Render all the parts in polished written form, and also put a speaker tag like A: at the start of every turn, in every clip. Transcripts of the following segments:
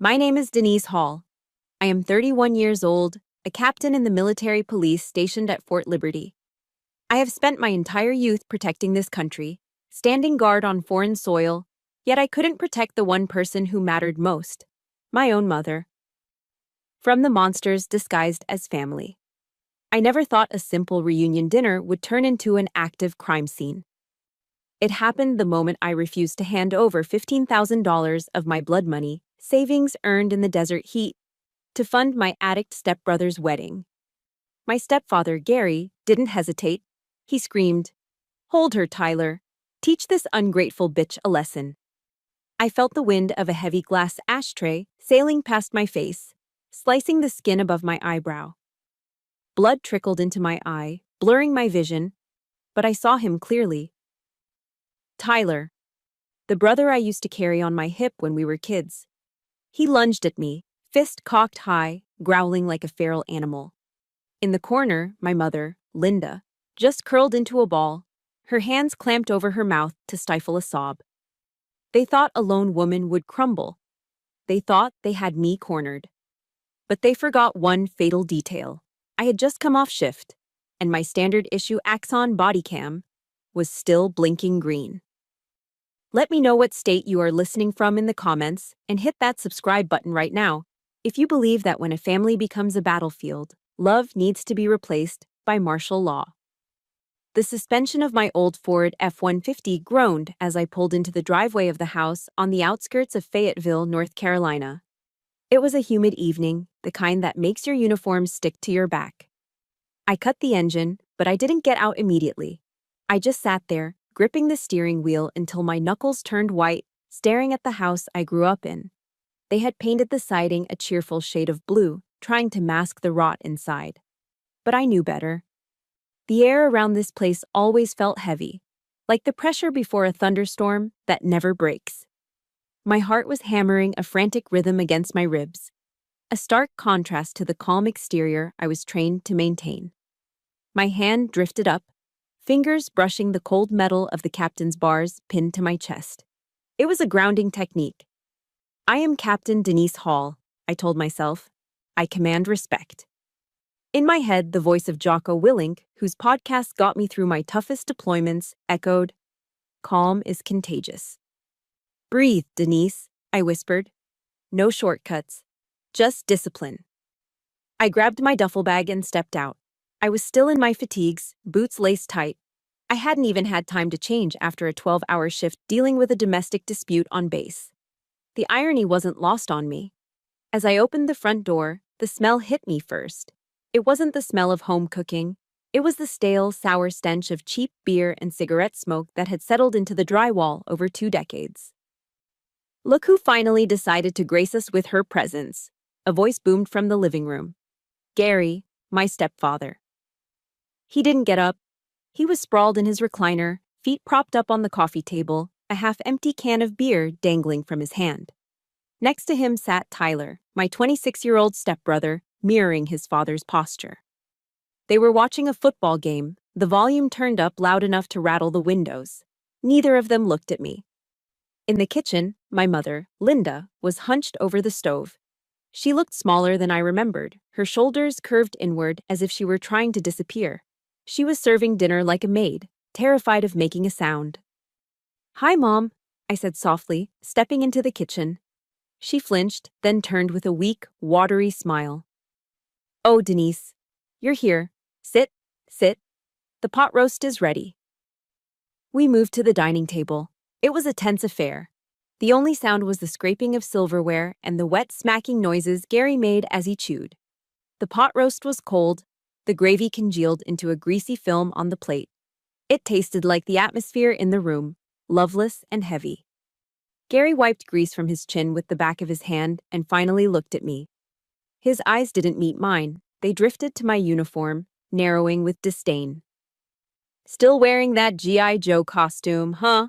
A: My name is Denise Hall. I am 31 years old, a captain in the military police stationed at Fort Liberty. I have spent my entire youth protecting this country, standing guard on foreign soil, yet I couldn't protect the one person who mattered most, my own mother. From the monsters disguised as family. I never thought a simple reunion dinner would turn into an active crime scene. It happened the moment I refused to hand over $15,000 of my blood money, savings earned in the desert heat, to fund my addict stepbrother's wedding. My stepfather, Gary, didn't hesitate. He screamed, "Hold her, Tyler. Teach this ungrateful bitch a lesson." I felt the wind of a heavy glass ashtray sailing past my face, slicing the skin above my eyebrow. Blood trickled into my eye, blurring my vision, but I saw him clearly. Tyler, the brother I used to carry on my hip when we were kids. He lunged at me, fist cocked high, growling like a feral animal. In the corner, my mother, Linda, just curled into a ball, her hands clamped over her mouth to stifle a sob. They thought a lone woman would crumble. They thought they had me cornered. But they forgot one fatal detail. I had just come off shift, and my standard issue Axon body cam was still blinking green. Let me know what state you are listening from in the comments and hit that subscribe button right now if you believe that when a family becomes a battlefield, love needs to be replaced by martial law. The suspension of my old Ford F-150 groaned as I pulled into the driveway of the house on the outskirts of Fayetteville, North Carolina. It was a humid evening, the kind that makes your uniform stick to your back. I cut the engine, but I didn't get out immediately. I just sat there, gripping the steering wheel until my knuckles turned white, staring at the house I grew up in. They had painted the siding a cheerful shade of blue, trying to mask the rot inside. But I knew better. The air around this place always felt heavy, like the pressure before a thunderstorm that never breaks. My heart was hammering a frantic rhythm against my ribs, a stark contrast to the calm exterior I was trained to maintain. My hand drifted up, fingers brushing the cold metal of the captain's bars pinned to my chest. It was a grounding technique. I am Captain Denise Hall, I told myself. I command respect. In my head, the voice of Jocko Willink, whose podcast got me through my toughest deployments, echoed, "Calm is contagious." "Breathe, Denise," I whispered. "No shortcuts. Just discipline." I grabbed my duffel bag and stepped out. I was still in my fatigues, boots laced tight. I hadn't even had time to change after a 12-hour shift dealing with a domestic dispute on base. The irony wasn't lost on me. As I opened the front door, the smell hit me first. It wasn't the smell of home cooking. It was the stale, sour stench of cheap beer and cigarette smoke that had settled into the drywall over 2 decades. "Look who finally decided to grace us with her presence," a voice boomed from the living room. Gary, my stepfather. He didn't get up. He was sprawled in his recliner, feet propped up on the coffee table, a half-empty can of beer dangling from his hand. Next to him sat Tyler, my 26-year-old stepbrother, mirroring his father's posture. They were watching a football game, the volume turned up loud enough to rattle the windows. Neither of them looked at me. In the kitchen, my mother, Linda, was hunched over the stove. She looked smaller than I remembered, her shoulders curved inward as if she were trying to disappear. She was serving dinner like a maid, terrified of making a sound. "Hi, Mom," I said softly, stepping into the kitchen. She flinched, then turned with a weak, watery smile. "Oh, Denise, you're here. Sit, sit. The pot roast is ready." We moved to the dining table. It was a tense affair. The only sound was the scraping of silverware and the wet smacking noises Gary made as he chewed. The pot roast was cold, the gravy congealed into a greasy film on the plate. It tasted like the atmosphere in the room, loveless and heavy. Gary wiped grease from his chin with the back of his hand and finally looked at me. His eyes didn't meet mine. They drifted to my uniform, narrowing with disdain. "Still wearing that G.I. Joe costume, huh?"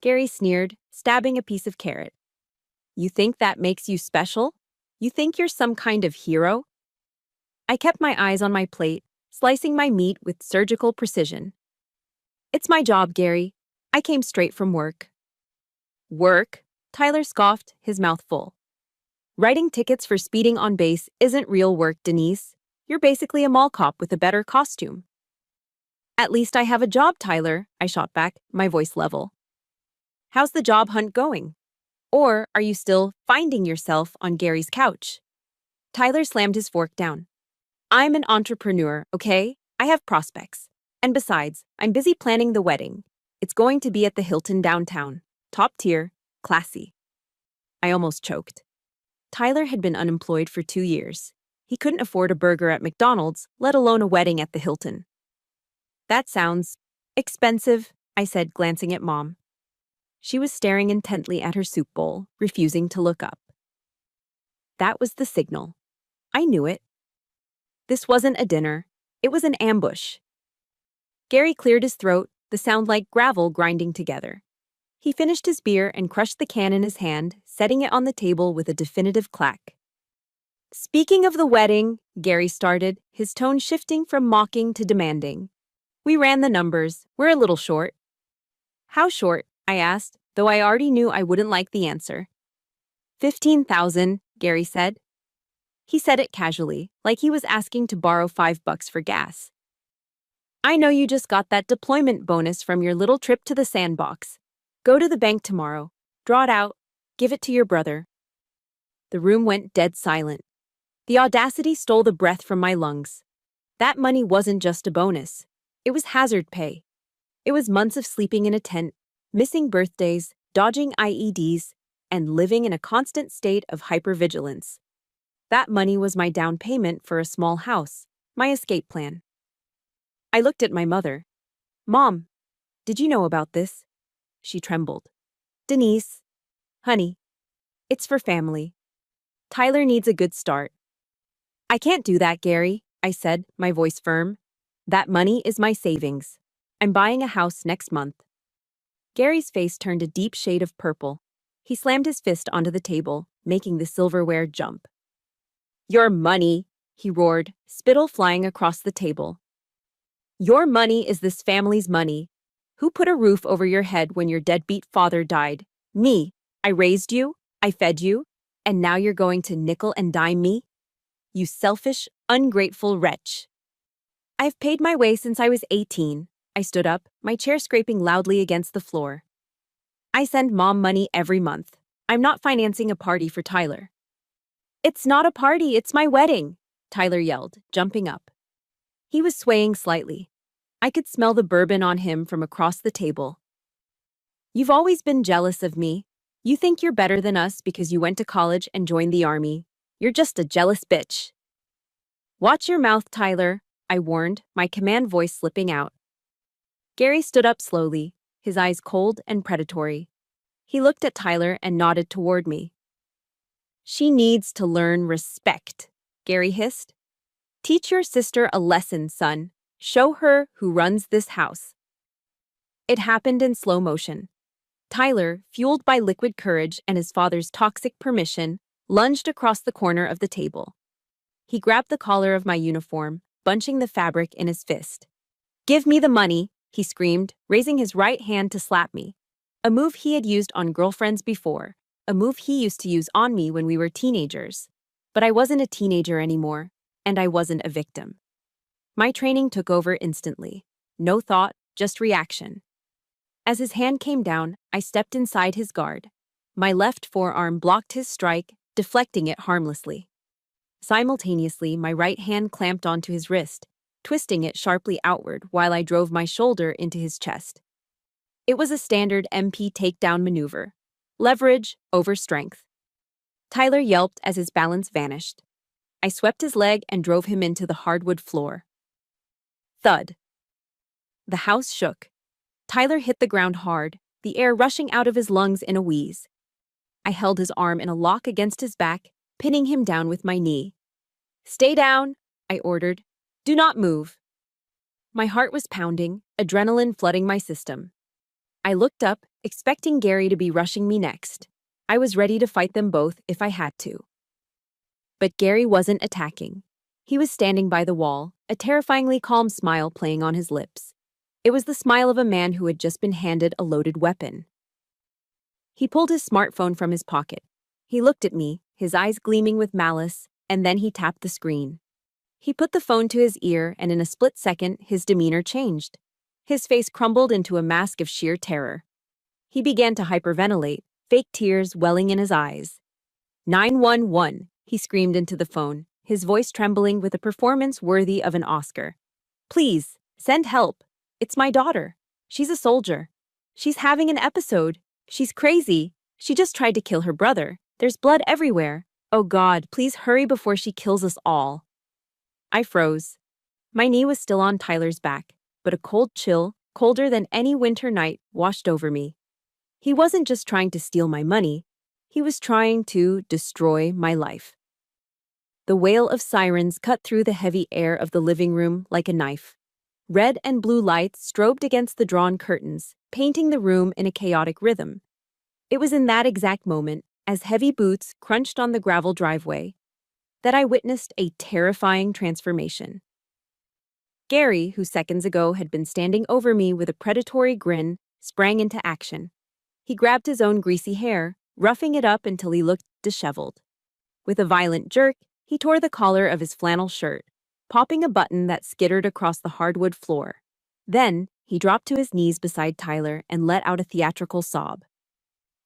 A: Gary sneered, stabbing a piece of carrot. "You think that makes you special? You think you're some kind of hero?" I kept my eyes on my plate, slicing my meat with surgical precision. "It's my job, Gary. I came straight from work." "Work?" Tyler scoffed, his mouth full. Writing tickets for speeding on base isn't real work, Denise. You're basically a mall cop with a better costume. At least I have a job, Tyler, I shot back, my voice level. How's the job hunt going? Or are you still finding yourself on Gary's couch? Tyler slammed his fork down. I'm an entrepreneur, okay? I have prospects. And besides, I'm busy planning the wedding. It's going to be at the Hilton downtown. Top tier, classy. I almost choked. Tyler had been unemployed for 2 years. He couldn't afford a burger at McDonald's, let alone a wedding at the Hilton. That sounds expensive, I said, glancing at Mom. She was staring intently at her soup bowl, refusing to look up. That was the signal. I knew it. This wasn't a dinner. It was an ambush. Gary cleared his throat, the sound like gravel grinding together. He finished his beer and crushed the can in his hand, setting it on the table with a definitive clack. Speaking of the wedding, Gary started, his tone shifting from mocking to demanding. We ran the numbers. We're a little short. How short? I asked, though I already knew I wouldn't like the answer. 15,000, Gary said. He said it casually, like he was asking to borrow $5 for gas. I know you just got that deployment bonus from your little trip to the sandbox. Go to the bank tomorrow, draw it out, give it to your brother. The room went dead silent. The audacity stole the breath from my lungs. That money wasn't just a bonus. It was hazard pay. It was months of sleeping in a tent, missing birthdays, dodging IEDs, and living in a constant state of hypervigilance. That money was my down payment for a small house, my escape plan. I looked at my mother. Mom, did you know about this? She trembled. Denise, honey, it's for family. Tyler needs a good start. I can't do that, Gary, I said, my voice firm. That money is my savings. I'm buying a house next month. Gary's face turned a deep shade of purple. He slammed his fist onto the table, making the silverware jump. Your money, he roared, spittle flying across the table. Your money is this family's money. Who put a roof over your head when your deadbeat father died? Me. I raised you, I fed you, and now you're going to nickel and dime me? You selfish, ungrateful wretch. I've paid my way since I was 18. I stood up, my chair scraping loudly against the floor. I send Mom money every month. I'm not financing a party for Tyler. It's not a party, it's my wedding, Tyler yelled, jumping up. He was swaying slightly. I could smell the bourbon on him from across the table. You've always been jealous of me. You think you're better than us because you went to college and joined the army. You're just a jealous bitch. Watch your mouth, Tyler, I warned, my command voice slipping out. Gary stood up slowly, his eyes cold and predatory. He looked at Tyler and nodded toward me. She needs to learn respect, Gary hissed. Teach your sister a lesson, son. Show her who runs this house. It happened in slow motion. Tyler, fueled by liquid courage and his father's toxic permission, lunged across the corner of the table. He grabbed the collar of my uniform, bunching the fabric in his fist. Give me the money, he screamed, raising his right hand to slap me. A move he had used on girlfriends before, a move he used to use on me when we were teenagers. But I wasn't a teenager anymore, and I wasn't a victim. My training took over instantly. No thought, just reaction. As his hand came down, I stepped inside his guard. My left forearm blocked his strike, deflecting it harmlessly. Simultaneously, my right hand clamped onto his wrist, twisting it sharply outward while I drove my shoulder into his chest. It was a standard MP takedown maneuver. Leverage over strength. Tyler yelped as his balance vanished. I swept his leg and drove him into the hardwood floor. Thud. The house shook. Tyler hit the ground hard, the air rushing out of his lungs in a wheeze. I held his arm in a lock against his back, pinning him down with my knee. Stay down, I ordered. Do not move. My heart was pounding, adrenaline flooding my system. I looked up, expecting Gary to be rushing me next. I was ready to fight them both if I had to. But Gary wasn't attacking. He was standing by the wall, a terrifyingly calm smile playing on his lips. It was the smile of a man who had just been handed a loaded weapon. He pulled his smartphone from his pocket. He looked at me, his eyes gleaming with malice, and then he tapped the screen. He put the phone to his ear, and in a split second, his demeanor changed. His face crumbled into a mask of sheer terror. He began to hyperventilate, fake tears welling in his eyes. 911, he screamed into the phone, his voice trembling with a performance worthy of an Oscar. Please, send help. It's my daughter. She's a soldier. She's having an episode. She's crazy. She just tried to kill her brother. There's blood everywhere. Oh God, please hurry before she kills us all. I froze. My knee was still on Tyler's back, but a cold chill, colder than any winter night, washed over me. He wasn't just trying to steal my money. He was trying to destroy my life. The wail of sirens cut through the heavy air of the living room like a knife. Red and blue lights strobed against the drawn curtains, painting the room in a chaotic rhythm. It was in that exact moment, as heavy boots crunched on the gravel driveway, that I witnessed a terrifying transformation. Gary, who seconds ago had been standing over me with a predatory grin, sprang into action. He grabbed his own greasy hair, roughing it up until he looked disheveled. With a violent jerk, he tore the collar of his flannel shirt, popping a button that skittered across the hardwood floor. Then, he dropped to his knees beside Tyler and let out a theatrical sob.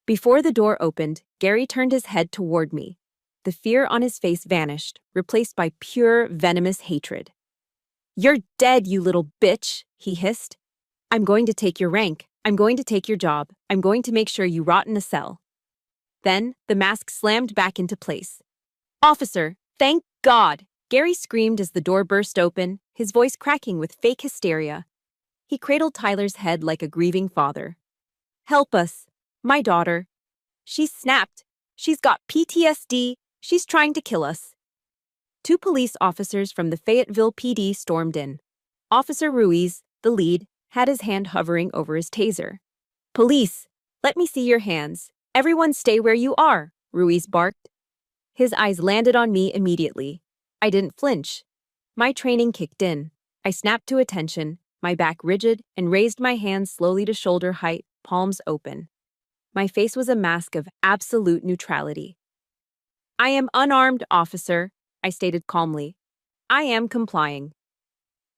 A: Before the door opened, Gary turned his head toward me. The fear on his face vanished, replaced by pure, venomous hatred. "You're dead, you little bitch," he hissed. "I'm going to take your rank. I'm going to take your job. I'm going to make sure you rot in a cell." Then, the mask slammed back into place. "Officer, thank God!" Gary screamed as the door burst open, his voice cracking with fake hysteria. He cradled Tyler's head like a grieving father. "Help us. My daughter. She's snapped. She's got PTSD. She's trying to kill us." Two police officers from the Fayetteville PD stormed in. Officer Ruiz, the lead, had his hand hovering over his taser. "Police, let me see your hands. Everyone stay where you are," Ruiz barked. His eyes landed on me immediately. I didn't flinch. My training kicked in. I snapped to attention, my back rigid, and raised my hands slowly to shoulder height, palms open. My face was a mask of absolute neutrality. "I am unarmed, officer," I stated calmly. "I am complying."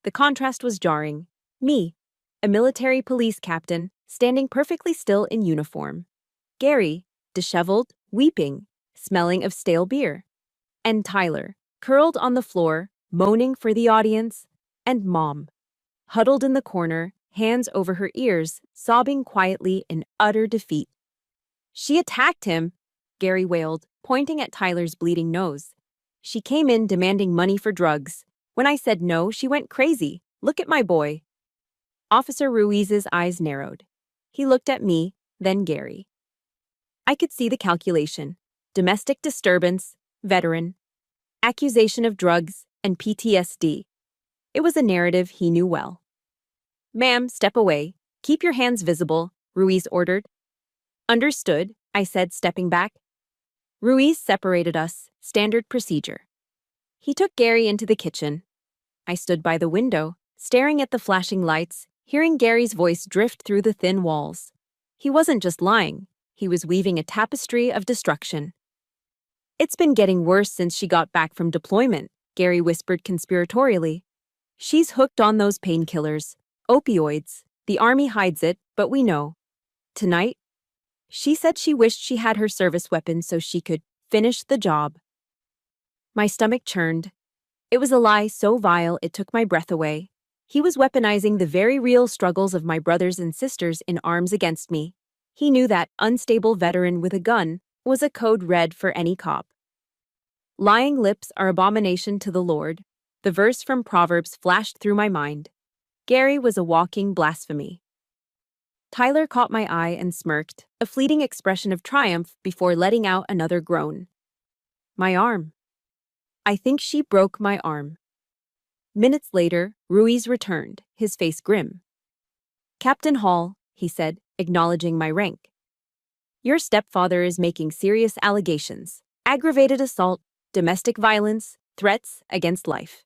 A: The contrast was jarring. Me, a military police captain, standing perfectly still in uniform. Gary, disheveled, weeping, smelling of stale beer. And Tyler, curled on the floor, moaning for the audience. And Mom, huddled in the corner, hands over her ears, sobbing quietly in utter defeat. "She attacked him," Gary wailed, pointing at Tyler's bleeding nose. "She came in demanding money for drugs. When I said no, she went crazy. Look at my boy." Officer Ruiz's eyes narrowed. He looked at me, then Gary. I could see the calculation. Domestic disturbance, veteran, accusation of drugs, and PTSD. It was a narrative he knew well. "Ma'am, step away. Keep your hands visible," Ruiz ordered. "Understood," I said, stepping back. Ruiz separated us, standard procedure. He took Gary into the kitchen. I stood by the window, staring at the flashing lights, hearing Gary's voice drift through the thin walls. He wasn't just lying. He was weaving a tapestry of destruction. "It's been getting worse since she got back from deployment," Gary whispered conspiratorially. "She's hooked on those painkillers, opioids. The army hides it, but we know. Tonight, she said she wished she had her service weapon so she could finish the job." My stomach churned. It was a lie so vile it took my breath away. He was weaponizing the very real struggles of my brothers and sisters in arms against me. He knew that unstable veteran with a gun was a code red for any cop. "Lying lips are abomination to the Lord." The verse from Proverbs flashed through my mind. Gary was a walking blasphemy. Tyler caught my eye and smirked, a fleeting expression of triumph before letting out another groan. "My arm. I think she broke my arm." Minutes later, Ruiz returned, his face grim. "Captain Hall," he said, acknowledging my rank. "Your stepfather is making serious allegations. Aggravated assault, domestic violence, threats against life."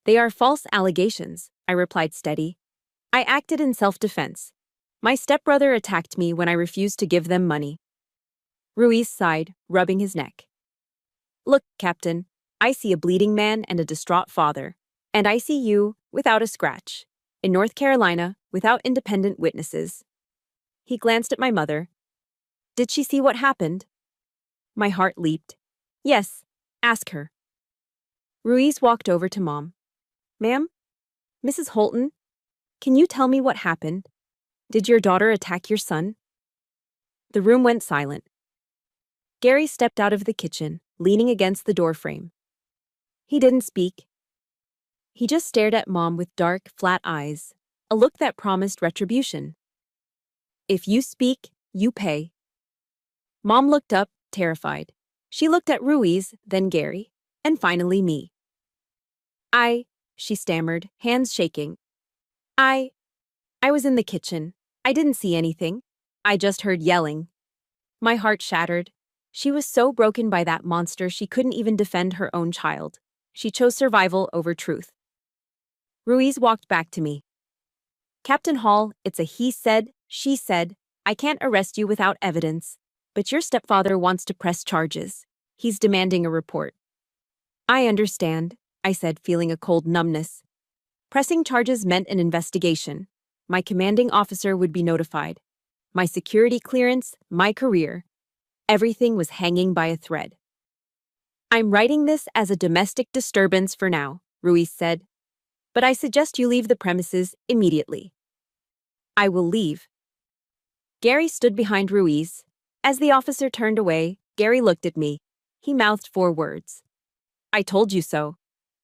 A: "They are false allegations," I replied steady. "I acted in self-defense. My stepbrother attacked me when I refused to give them money." Ruiz sighed, rubbing his neck. Look, Captain, I see a bleeding man and a distraught father. And I see you, without a scratch, in North Carolina, without independent witnesses. He glanced at my mother. Did she see what happened? My heart leaped. Yes, ask her. Ruiz walked over to Mom. Ma'am? Mrs. Holton? Can you tell me what happened? Did your daughter attack your son? The room went silent. Gary stepped out of the kitchen, leaning against the doorframe. He didn't speak. He just stared at Mom with dark, flat eyes, a look that promised retribution. If you speak, you pay. Mom looked up, terrified. She looked at Ruiz, then Gary, and finally me. She stammered, hands shaking. I was in the kitchen. I didn't see anything. I just heard yelling. My heart shattered. She was so broken by that monster she couldn't even defend her own child. She chose survival over truth. Ruiz walked back to me. Captain Hall, it's a he said, she said. I can't arrest you without evidence. But your stepfather wants to press charges. He's demanding a report. I understand, I said, feeling a cold numbness. Pressing charges meant an investigation. My commanding officer would be notified. My security clearance, my career. Everything was hanging by a thread. I'm writing this as a domestic disturbance for now, Ruiz said. But I suggest you leave the premises immediately. I will leave. Gary stood behind Ruiz. As the officer turned away, Gary looked at me. He mouthed 4 words. I told you so.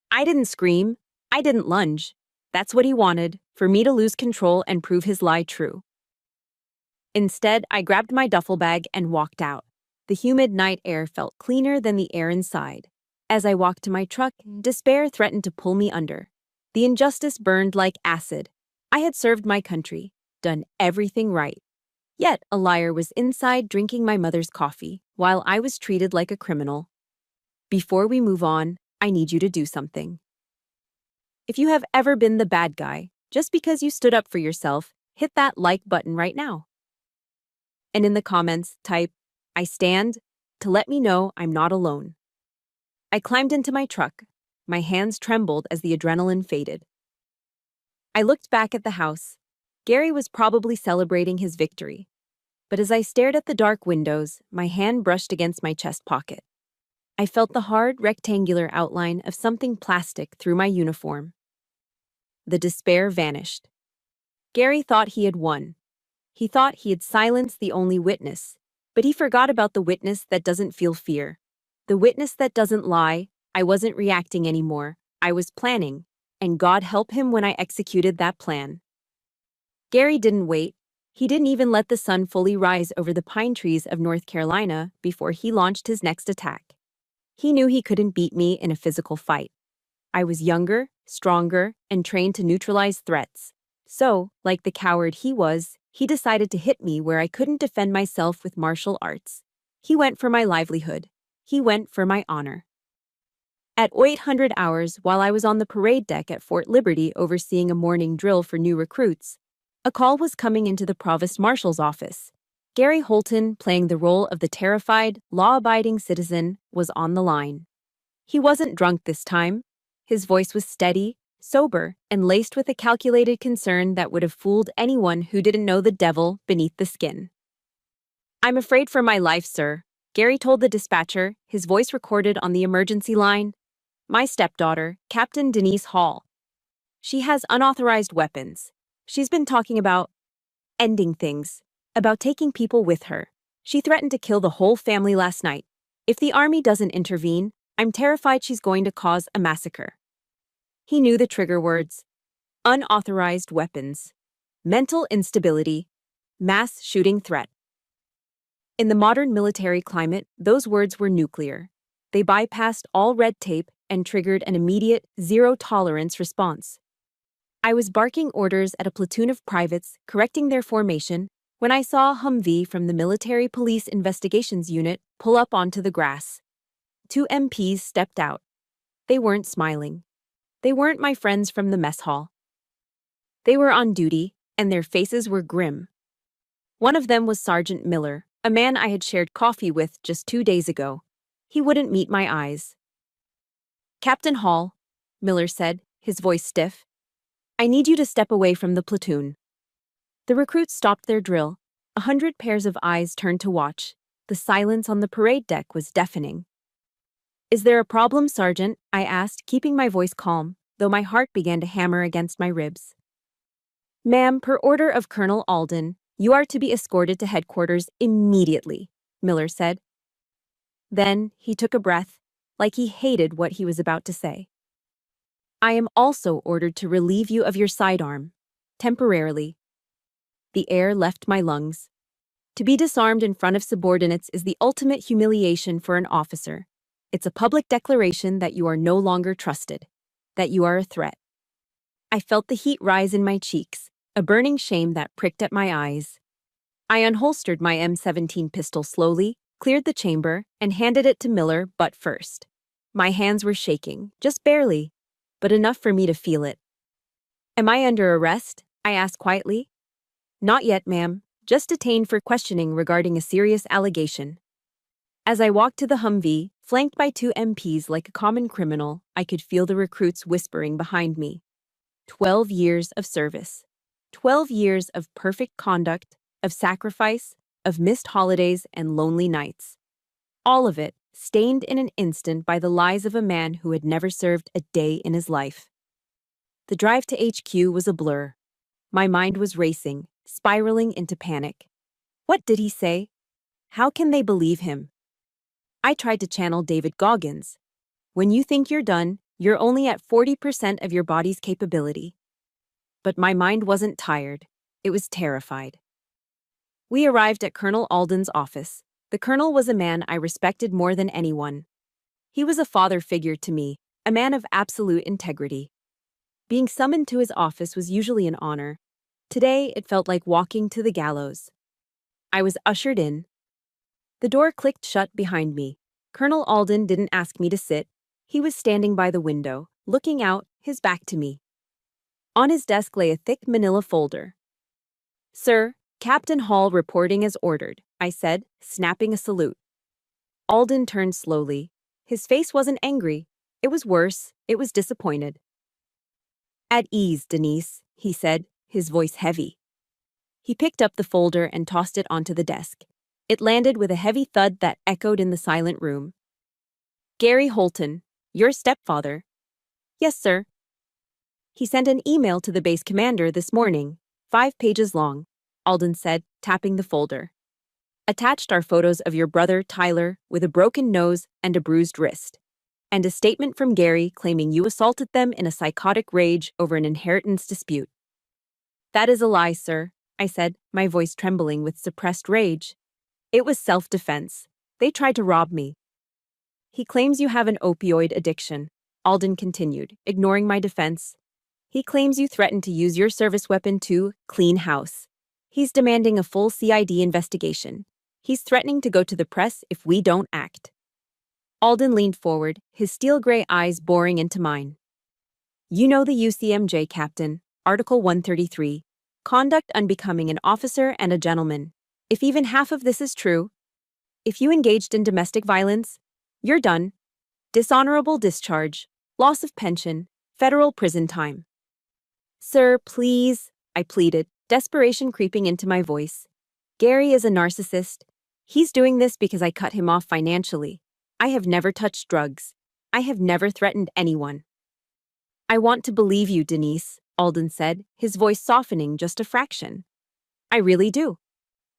A: I didn't scream. I didn't lunge. That's what he wanted, for me to lose control and prove his lie true. Instead, I grabbed my duffel bag and walked out. The humid night air felt cleaner than the air inside. As I walked to my truck, despair threatened to pull me under. The injustice burned like acid. I had served my country, done everything right. Yet a liar was inside drinking my mother's coffee, while I was treated like a criminal. Before we move on, I need you to do something. If you have ever been the bad guy, just because you stood up for yourself, hit that like button right now. And in the comments, type, I stand, to let me know I'm not alone. I climbed into my truck. My hands trembled as the adrenaline faded. I looked back at the house. Gary was probably celebrating his victory. But as I stared at the dark windows, my hand brushed against my chest pocket. I felt the hard, rectangular outline of something plastic through my uniform. The despair vanished. Gary thought he had won. He thought he had silenced the only witness, but he forgot about the witness that doesn't feel fear. The witness that doesn't lie. I wasn't reacting anymore. I was planning, and God help him when I executed that plan. Gary didn't wait. He didn't even let the sun fully rise over the pine trees of North Carolina before he launched his next attack. He knew he couldn't beat me in a physical fight. I was younger, stronger, and trained to neutralize threats. So, like the coward he was, he decided to hit me where I couldn't defend myself with martial arts. He went for my livelihood. He went for my honor. At 800 hours, while I was on the parade deck at Fort Liberty overseeing a morning drill for new recruits, a call was coming into the Provost Marshal's office. Gary Holton, playing the role of the terrified, law-abiding citizen, was on the line. He wasn't drunk this time. His voice was steady, sober, and laced with a calculated concern that would have fooled anyone who didn't know the devil beneath the skin. I'm afraid for my life, sir, Gary told the dispatcher, his voice recorded on the emergency line. My stepdaughter, Captain Denise Hall. She has unauthorized weapons. She's been talking about ending things, about taking people with her. She threatened to kill the whole family last night. If the army doesn't intervene, I'm terrified she's going to cause a massacre. He knew the trigger words. Unauthorized weapons. Mental instability. Mass shooting threat. In the modern military climate, those words were nuclear. They bypassed all red tape and triggered an immediate, zero-tolerance response. I was barking orders at a platoon of privates, correcting their formation, when I saw a Humvee from the Military Police Investigations Unit pull up onto the grass. 2 MPs stepped out. They weren't smiling. They weren't my friends from the mess hall. They were on duty, and their faces were grim. One of them was Sergeant Miller, A man I had shared coffee with just 2 days ago. He wouldn't meet my eyes. Captain Hall, Miller said, his voice stiff. I need you to step away from the platoon. The recruits stopped their drill. 100 pairs of eyes turned to watch. The silence on the parade deck was deafening. Is there a problem, Sergeant? I asked, keeping my voice calm, though my heart began to hammer against my ribs. Ma'am, per order of Colonel Alden, you are to be escorted to headquarters immediately, Miller said. Then he took a breath, like he hated what he was about to say. I am also ordered to relieve you of your sidearm, temporarily. The air left my lungs. To be disarmed in front of subordinates is the ultimate humiliation for an officer. It's a public declaration that you are no longer trusted, that you are a threat. I felt the heat rise in my cheeks, a burning shame that pricked at my eyes. I unholstered my M17 pistol slowly, cleared the chamber, and handed it to Miller butt first. My hands were shaking, just barely, but enough for me to feel it. Am I under arrest? I asked quietly. Not yet, ma'am, just detained for questioning regarding a serious allegation. As I walked to the Humvee, flanked by 2 MPs like a common criminal, I could feel the recruits whispering behind me. 12 years of service. 12 years of perfect conduct, of sacrifice, of missed holidays and lonely nights. All of it stained in an instant by the lies of a man who had never served a day in his life. The drive to HQ was a blur. My mind was racing, spiraling into panic. What did he say? How can they believe him? I tried to channel David Goggins. When you think you're done, you're only at 40% of your body's capability. But my mind wasn't tired. It was terrified. We arrived at Colonel Alden's office. The colonel was a man I respected more than anyone. He was a father figure to me, a man of absolute integrity. Being summoned to his office was usually an honor. Today, it felt like walking to the gallows. I was ushered in. The door clicked shut behind me. Colonel Alden didn't ask me to sit. He was standing by the window, looking out, his back to me. On his desk lay a thick manila folder. Sir, Captain Hall reporting as ordered, I said, snapping a salute. Alden turned slowly. His face wasn't angry. It was worse. It was disappointed. At ease, Denise, he said, his voice heavy. He picked up the folder and tossed it onto the desk. It landed with a heavy thud that echoed in the silent room. Gary Holton, your stepfather. Yes, sir. He sent an email to the base commander this morning, 5 pages long, Alden said, tapping the folder. Attached are photos of your brother, Tyler, with a broken nose and a bruised wrist, and a statement from Gary claiming you assaulted them in a psychotic rage over an inheritance dispute. That is a lie, sir, I said, my voice trembling with suppressed rage. It was self-defense. They tried to rob me. He claims you have an opioid addiction, Alden continued, ignoring my defense. He claims you threatened to use your service weapon to clean house. He's demanding a full CID investigation. He's threatening to go to the press if we don't act. Alden leaned forward, his steel-gray eyes boring into mine. You know the UCMJ, Captain, Article 133, conduct unbecoming an officer and a gentleman. If even half of this is true, if you engaged in domestic violence, you're done. Dishonorable discharge, loss of pension, federal prison time. Sir, please, I pleaded, desperation creeping into my voice. Gary is a narcissist. He's doing this because I cut him off financially. I have never touched drugs. I have never threatened anyone. I want to believe you, Denise, Alden said, his voice softening just a fraction. I really do.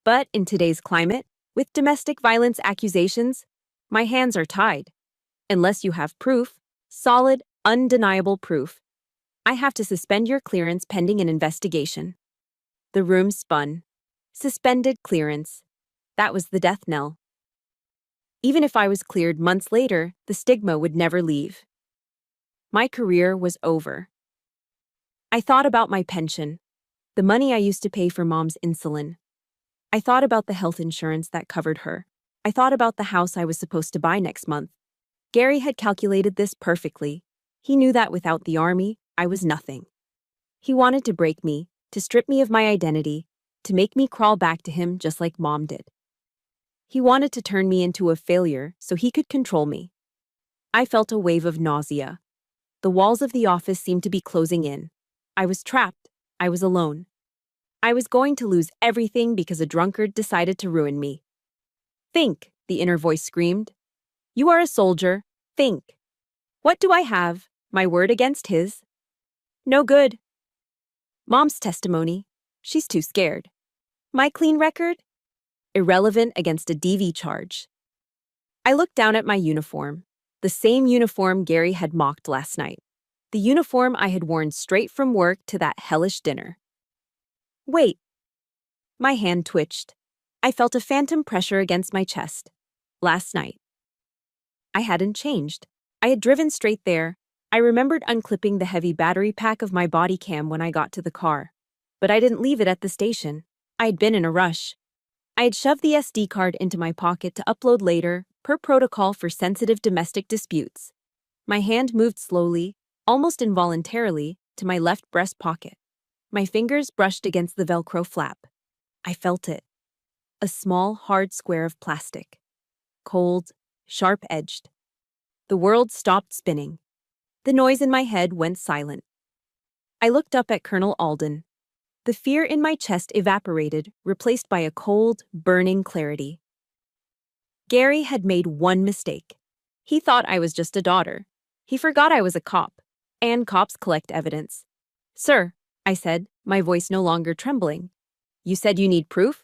A: But in today's climate, with domestic violence accusations, my hands are tied. Unless you have proof, solid, undeniable proof, I have to suspend your clearance pending an investigation. The room spun. Suspended clearance. That was the death knell. Even if I was cleared months later, the stigma would never leave. My career was over. I thought about my pension, the money I used to pay for Mom's insulin. I thought about the health insurance that covered her. I thought about the house I was supposed to buy next month. Gary had calculated this perfectly. He knew that without the army, I was nothing. He wanted to break me, to strip me of my identity, to make me crawl back to him just like Mom did. He wanted to turn me into a failure so he could control me. I felt a wave of nausea. The walls of the office seemed to be closing in. I was trapped. I was alone. I was going to lose everything because a drunkard decided to ruin me. Think, the inner voice screamed. You are a soldier. Think. What do I have? My word against his? No good. Mom's testimony. She's too scared. My clean record? Irrelevant against a DV charge. I looked down at my uniform. The same uniform Gary had mocked last night. The uniform I had worn straight from work to that hellish dinner. Wait. My hand twitched. I felt a phantom pressure against my chest. Last night. I hadn't changed. I had driven straight there. I remembered unclipping the heavy battery pack of my body cam when I got to the car. But I didn't leave it at the station. I had been in a rush. I had shoved the SD card into my pocket to upload later, per protocol for sensitive domestic disputes. My hand moved slowly, almost involuntarily, to my left breast pocket. My fingers brushed against the Velcro flap. I felt it. A small, hard square of plastic. Cold, sharp-edged. The world stopped spinning. The noise in my head went silent. I looked up at Colonel Alden. The fear in my chest evaporated, replaced by a cold, burning clarity. Gary had made one mistake. He thought I was just a daughter. He forgot I was a cop, and cops collect evidence. Sir, I said, my voice no longer trembling. You said you need proof?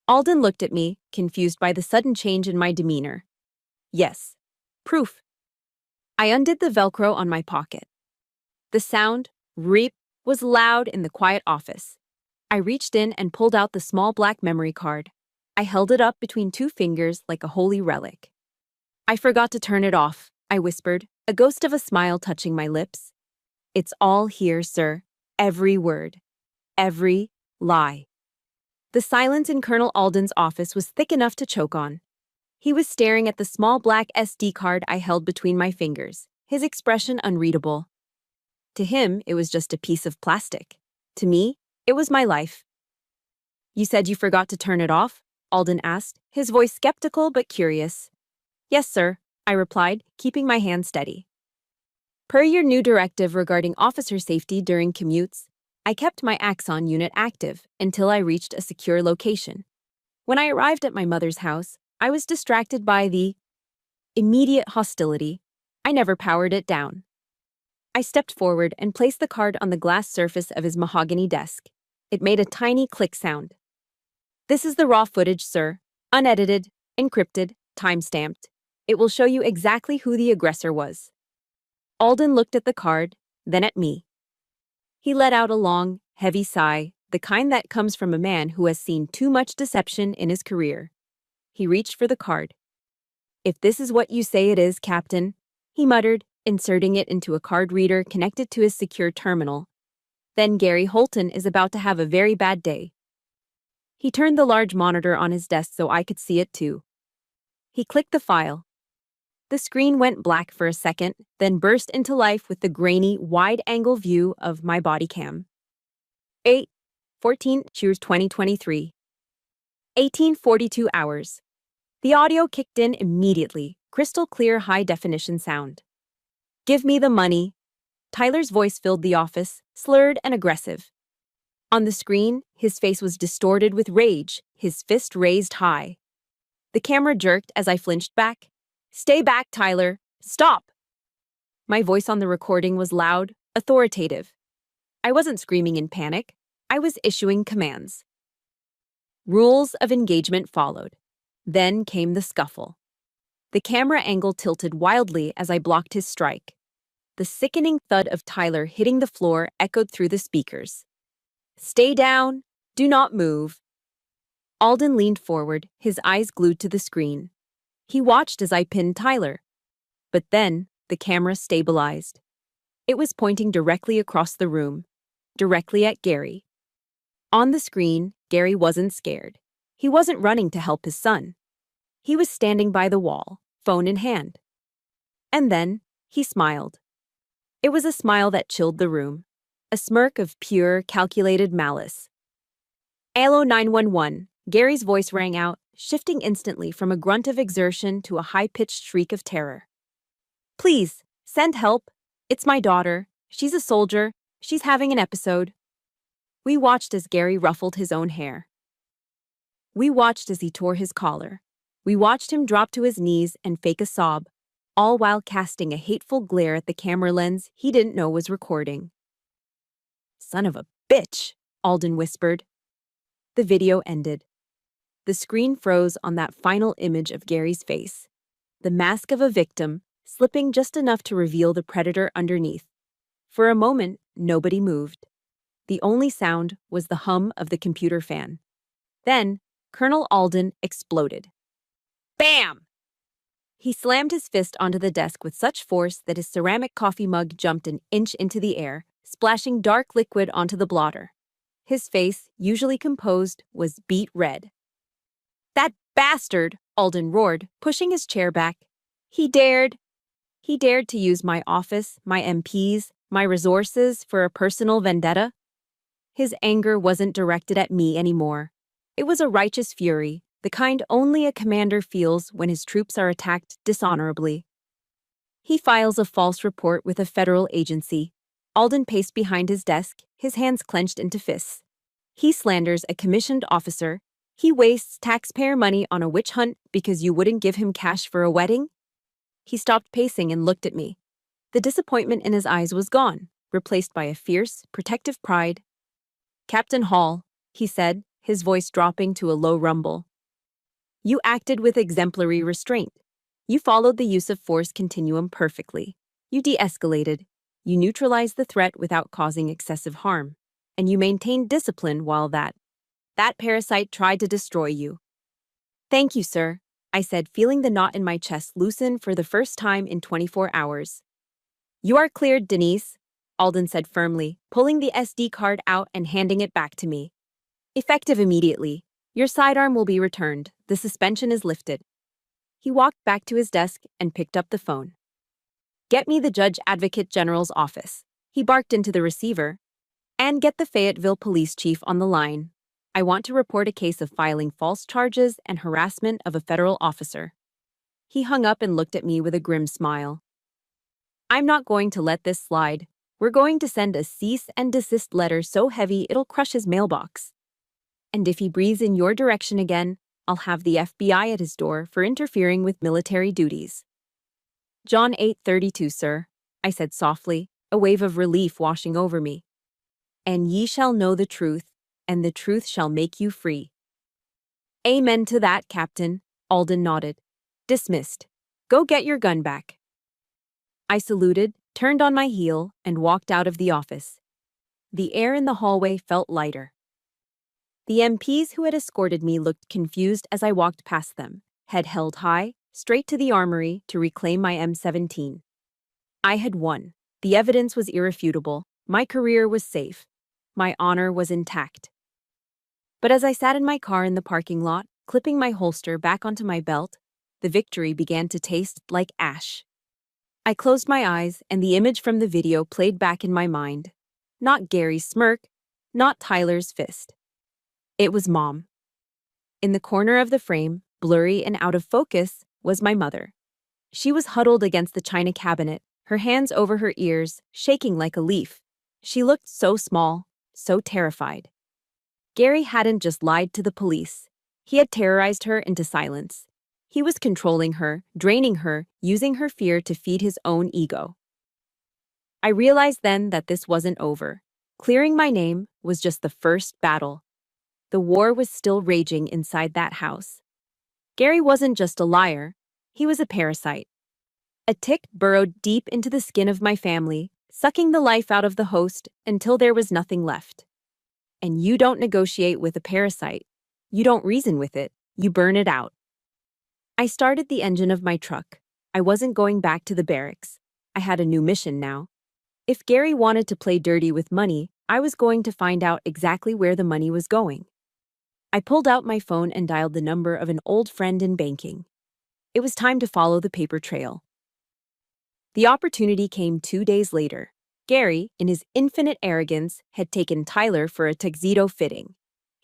A: Alden looked at me, confused by the sudden change in my demeanor. Yes, proof. I undid the Velcro on my pocket. The sound, reap, was loud in the quiet office. I reached in and pulled out the small black memory card. I held it up between two fingers like a holy relic. I forgot to turn it off, I whispered, a ghost of a smile touching my lips. It's all here, sir. Every word. Every lie. The silence in Colonel Alden's office was thick enough to choke on. He was staring at the small black SD card I held between my fingers, his expression unreadable. To him, it was just a piece of plastic. To me, it was my life. You said you forgot to turn it off? Alden asked, his voice skeptical but curious. Yes, sir, I replied, keeping my hand steady. Per your new directive regarding officer safety during commutes, I kept my Axon unit active until I reached a secure location. When I arrived at my mother's house, I was distracted by the immediate hostility. I never powered it down. I stepped forward and placed the card on the glass surface of his mahogany desk. It made a tiny click sound. This is the raw footage, sir. Unedited, encrypted, time-stamped. It will show you exactly who the aggressor was. Alden looked at the card, then at me. He let out a long, heavy sigh, the kind that comes from a man who has seen too much deception in his career. He reached for the card. If this is what you say it is, Captain, he muttered, inserting it into a card reader connected to his secure terminal. Then Gary Holton is about to have a very bad day. He turned the large monitor on his desk so I could see it too. He clicked the file. The screen went black for a second, then burst into life with the grainy, wide-angle view of my body cam. 8/14 Cheers 2023. 18:42 hours. The audio kicked in immediately, crystal clear high-definition sound. Give me the money. Tyler's voice filled the office, slurred and aggressive. On the screen, his face was distorted with rage, his fist raised high. The camera jerked as I flinched back. Stay back, Tyler. Stop! My voice on the recording was loud, authoritative. I wasn't screaming in panic. I was issuing commands. Rules of engagement followed. Then came the scuffle. The camera angle tilted wildly as I blocked his strike. The sickening thud of Tyler hitting the floor echoed through the speakers. Stay down. Do not move. Alden leaned forward, his eyes glued to the screen. He watched as I pinned Tyler. But then, the camera stabilized. It was pointing directly across the room, directly at Gary. On the screen, Gary wasn't scared. He wasn't running to help his son. He was standing by the wall, phone in hand. And then, he smiled. It was a smile that chilled the room, a smirk of pure, calculated malice. Allo 911, Gary's voice rang out, shifting instantly from a grunt of exertion to a high-pitched shriek of terror. "Please, send help. It's my daughter. She's a soldier. She's having an episode." We watched as Gary ruffled his own hair. We watched as he tore his collar. We watched him drop to his knees and fake a sob, all while casting a hateful glare at the camera lens he didn't know was recording. "Son of a bitch," Alden whispered. The video ended. The screen froze on that final image of Gary's face, the mask of a victim, slipping just enough to reveal the predator underneath. For a moment, nobody moved. The only sound was the hum of the computer fan. Then, Colonel Alden exploded. Bam! He slammed his fist onto the desk with such force that his ceramic coffee mug jumped an inch into the air, splashing dark liquid onto the blotter. His face, usually composed, was beet red. "That bastard!" Alden roared, pushing his chair back. He dared to use my office, my MPs, my resources for a personal vendetta." His anger wasn't directed at me anymore. It was a righteous fury, the kind only a commander feels when his troops are attacked dishonorably. He files a false report with a federal agency. Alden paced behind his desk, his hands clenched into fists. He slanders a commissioned officer. He wastes taxpayer money on a witch hunt because you wouldn't give him cash for a wedding. He stopped pacing and looked at me. The disappointment in his eyes was gone, replaced by a fierce, protective pride. "Captain Hall," he said, his voice dropping to a low rumble. "You acted with exemplary restraint. You followed the use of force continuum perfectly. You de-escalated. You neutralized the threat without causing excessive harm. And you maintained discipline while that parasite tried to destroy you." "Thank you, sir," I said, feeling the knot in my chest loosen for the first time in 24 hours. "You are cleared, Denise," Alden said firmly, pulling the SD card out and handing it back to me. "Effective immediately. Your sidearm will be returned. The suspension is lifted." He walked back to his desk and picked up the phone. "Get me the Judge Advocate General's office," he barked into the receiver. "And get the Fayetteville police chief on the line. I want to report a case of filing false charges and harassment of a federal officer." He hung up and looked at me with a grim smile. "I'm not going to let this slide. We're going to send a cease and desist letter so heavy it'll crush his mailbox. And if he breathes in your direction again, I'll have the FBI at his door for interfering with military duties." "John 8:32, sir," I said softly, a wave of relief washing over me. "And ye shall know the truth, and the truth shall make you free." "Amen to that, Captain," Alden nodded. "Dismissed. Go get your gun back." I saluted, turned on my heel, and walked out of the office. The air in the hallway felt lighter. The MPs who had escorted me looked confused as I walked past them, head held high, straight to the armory to reclaim my M17. I had won. The evidence was irrefutable. My career was safe. My honor was intact. But as I sat in my car in the parking lot, clipping my holster back onto my belt, the victory began to taste like ash. I closed my eyes, and the image from the video played back in my mind. Not Gary's smirk, not Tyler's fist. It was Mom. In the corner of the frame, blurry and out of focus, was my mother. She was huddled against the china cabinet, her hands over her ears, shaking like a leaf. She looked so small, so terrified. Gary hadn't just lied to the police. He had terrorized her into silence. He was controlling her, draining her, using her fear to feed his own ego. I realized then that this wasn't over. Clearing my name was just the first battle. The war was still raging inside that house. Gary wasn't just a liar. He was a parasite. A tick burrowed deep into the skin of my family, sucking the life out of the host until there was nothing left. And you don't negotiate with a parasite. You don't reason with it. You burn it out. I started the engine of my truck. I wasn't going back to the barracks. I had a new mission now. If Gary wanted to play dirty with money, I was going to find out exactly where the money was going. I pulled out my phone and dialed the number of an old friend in banking. It was time to follow the paper trail. The opportunity came 2 days later. Gary, in his infinite arrogance, had taken Tyler for a tuxedo fitting.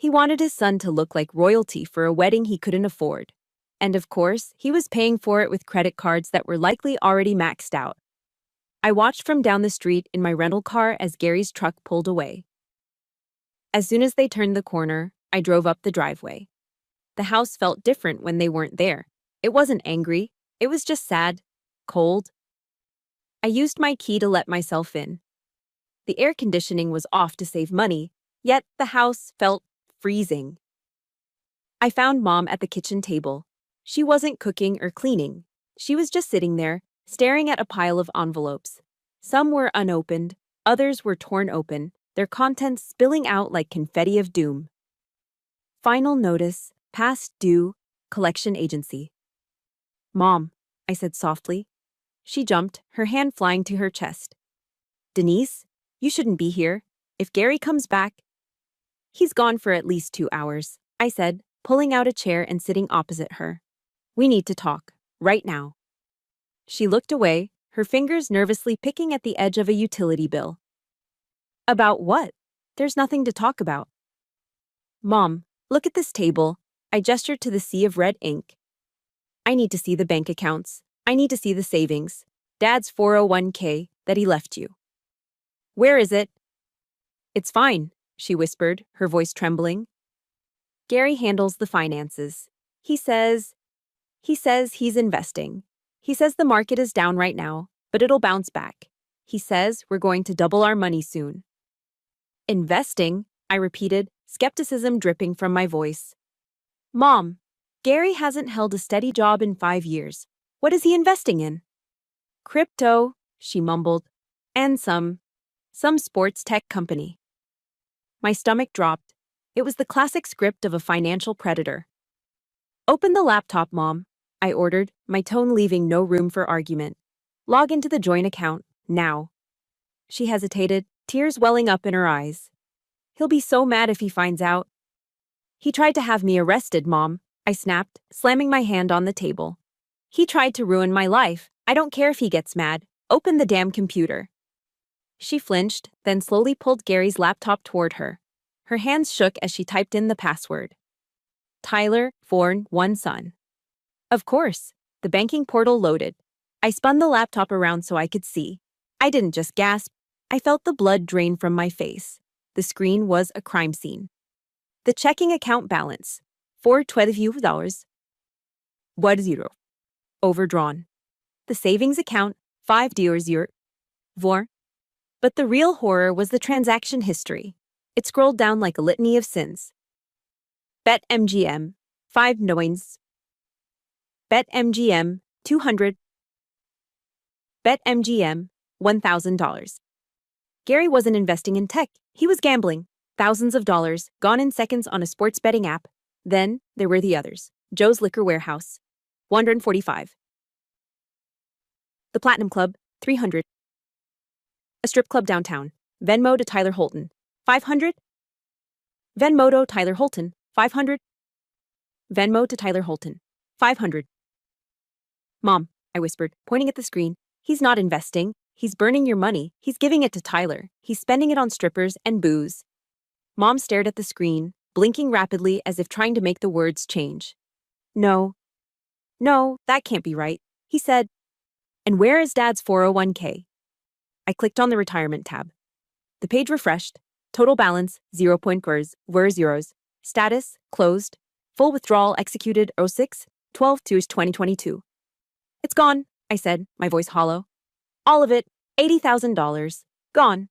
A: He wanted his son to look like royalty for a wedding he couldn't afford. And of course, he was paying for it with credit cards that were likely already maxed out. I watched from down the street in my rental car as Gary's truck pulled away. As soon as they turned the corner, I drove up the driveway. The house felt different when they weren't there. It wasn't angry. It was just sad, cold. I used my key to let myself in. The air conditioning was off to save money, yet the house felt freezing. I found Mom at the kitchen table. She wasn't cooking or cleaning. She was just sitting there, staring at a pile of envelopes. Some were unopened, others were torn open, their contents spilling out like confetti of doom. Final notice, past due, collection agency. Mom, I said softly. She jumped, her hand flying to her chest. Denise, you shouldn't be here. If Gary comes back... He's gone for at least 2 hours, I said, pulling out a chair and sitting opposite her. We need to talk, right now. She looked away, her fingers nervously picking at the edge of a utility bill. About what? There's nothing to talk about. Mom, look at this table. I gestured to the sea of red ink. I need to see the bank accounts. I need to see the savings. Dad's 401k that he left you. Where is it? It's fine, she whispered, her voice trembling. Gary handles the finances. He says he's investing. He says the market is down right now, but it'll bounce back. He says we're going to double our money soon. Investing, I repeated, skepticism dripping from my voice. Mom, Gary hasn't held a steady job in 5 years. What is he investing in? Crypto, she mumbled, and some sports tech company. My stomach dropped. It was the classic script of a financial predator. Open the laptop, Mom, I ordered, my tone leaving no room for argument. Log into the joint account, now. She hesitated, tears welling up in her eyes. He'll be so mad if he finds out. He tried to have me arrested, Mom, I snapped, slamming my hand on the table. He tried to ruin my life. I don't care if he gets mad. Open the damn computer. She flinched, then slowly pulled Gary's laptop toward her. Her hands shook as she typed in the password. Tyler, born, 1 son. Of course. The banking portal loaded. I spun the laptop around so I could see. I didn't just gasp. I felt the blood drain from my face. The screen was a crime scene. The checking account balance, $412. 10. Overdrawn. The savings account, $5. 4. But the real horror was the transaction history. It scrolled down like a litany of sins. BetMGM, 5 noins. BetMGM, 200. BetMGM, $1,000. Gary wasn't investing in tech. He was gambling. Thousands of dollars, gone in seconds on a sports betting app. Then, there were the others. Joe's Liquor Warehouse, 145. The Platinum Club, 300. A strip club downtown. Venmo to Tyler Holton, 500. Venmo to Tyler Holton, 500. Venmo to Tyler Holton, 500. Mom, I whispered, pointing at the screen. He's not investing. He's burning your money. He's giving it to Tyler. He's spending it on strippers and booze. Mom stared at the screen, blinking rapidly as if trying to make the words change. No, that can't be right, he said. And where is Dad's 401k? I clicked on the retirement tab. The page refreshed. Total balance, 0.0. Status, closed. Full withdrawal executed 06/12/2022. It's gone, I said, my voice hollow. All of it, $80,000. Gone.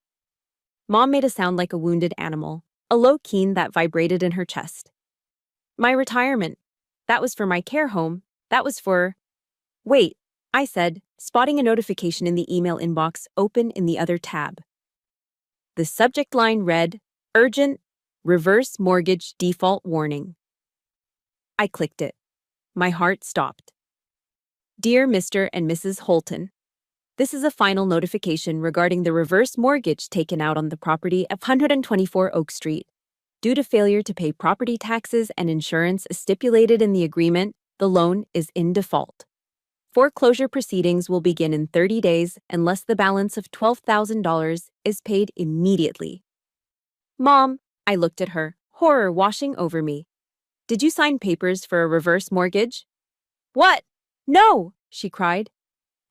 A: Mom made a sound like a wounded animal, a low keen that vibrated in her chest. My retirement. That was for my care home. That was for... Wait, I said, spotting a notification in the email inbox open in the other tab. The subject line read, Urgent, Reverse Mortgage Default Warning. I clicked it. My heart stopped. Dear Mr. and Mrs. Holton, this is a final notification regarding the reverse mortgage taken out on the property of 124 Oak Street. Due to failure to pay property taxes and insurance as stipulated in the agreement, the loan is in default. Foreclosure proceedings will begin in 30 days unless the balance of $12,000 is paid immediately. Mom, I looked at her, horror washing over me. Did you sign papers for a reverse mortgage? What? No, she cried.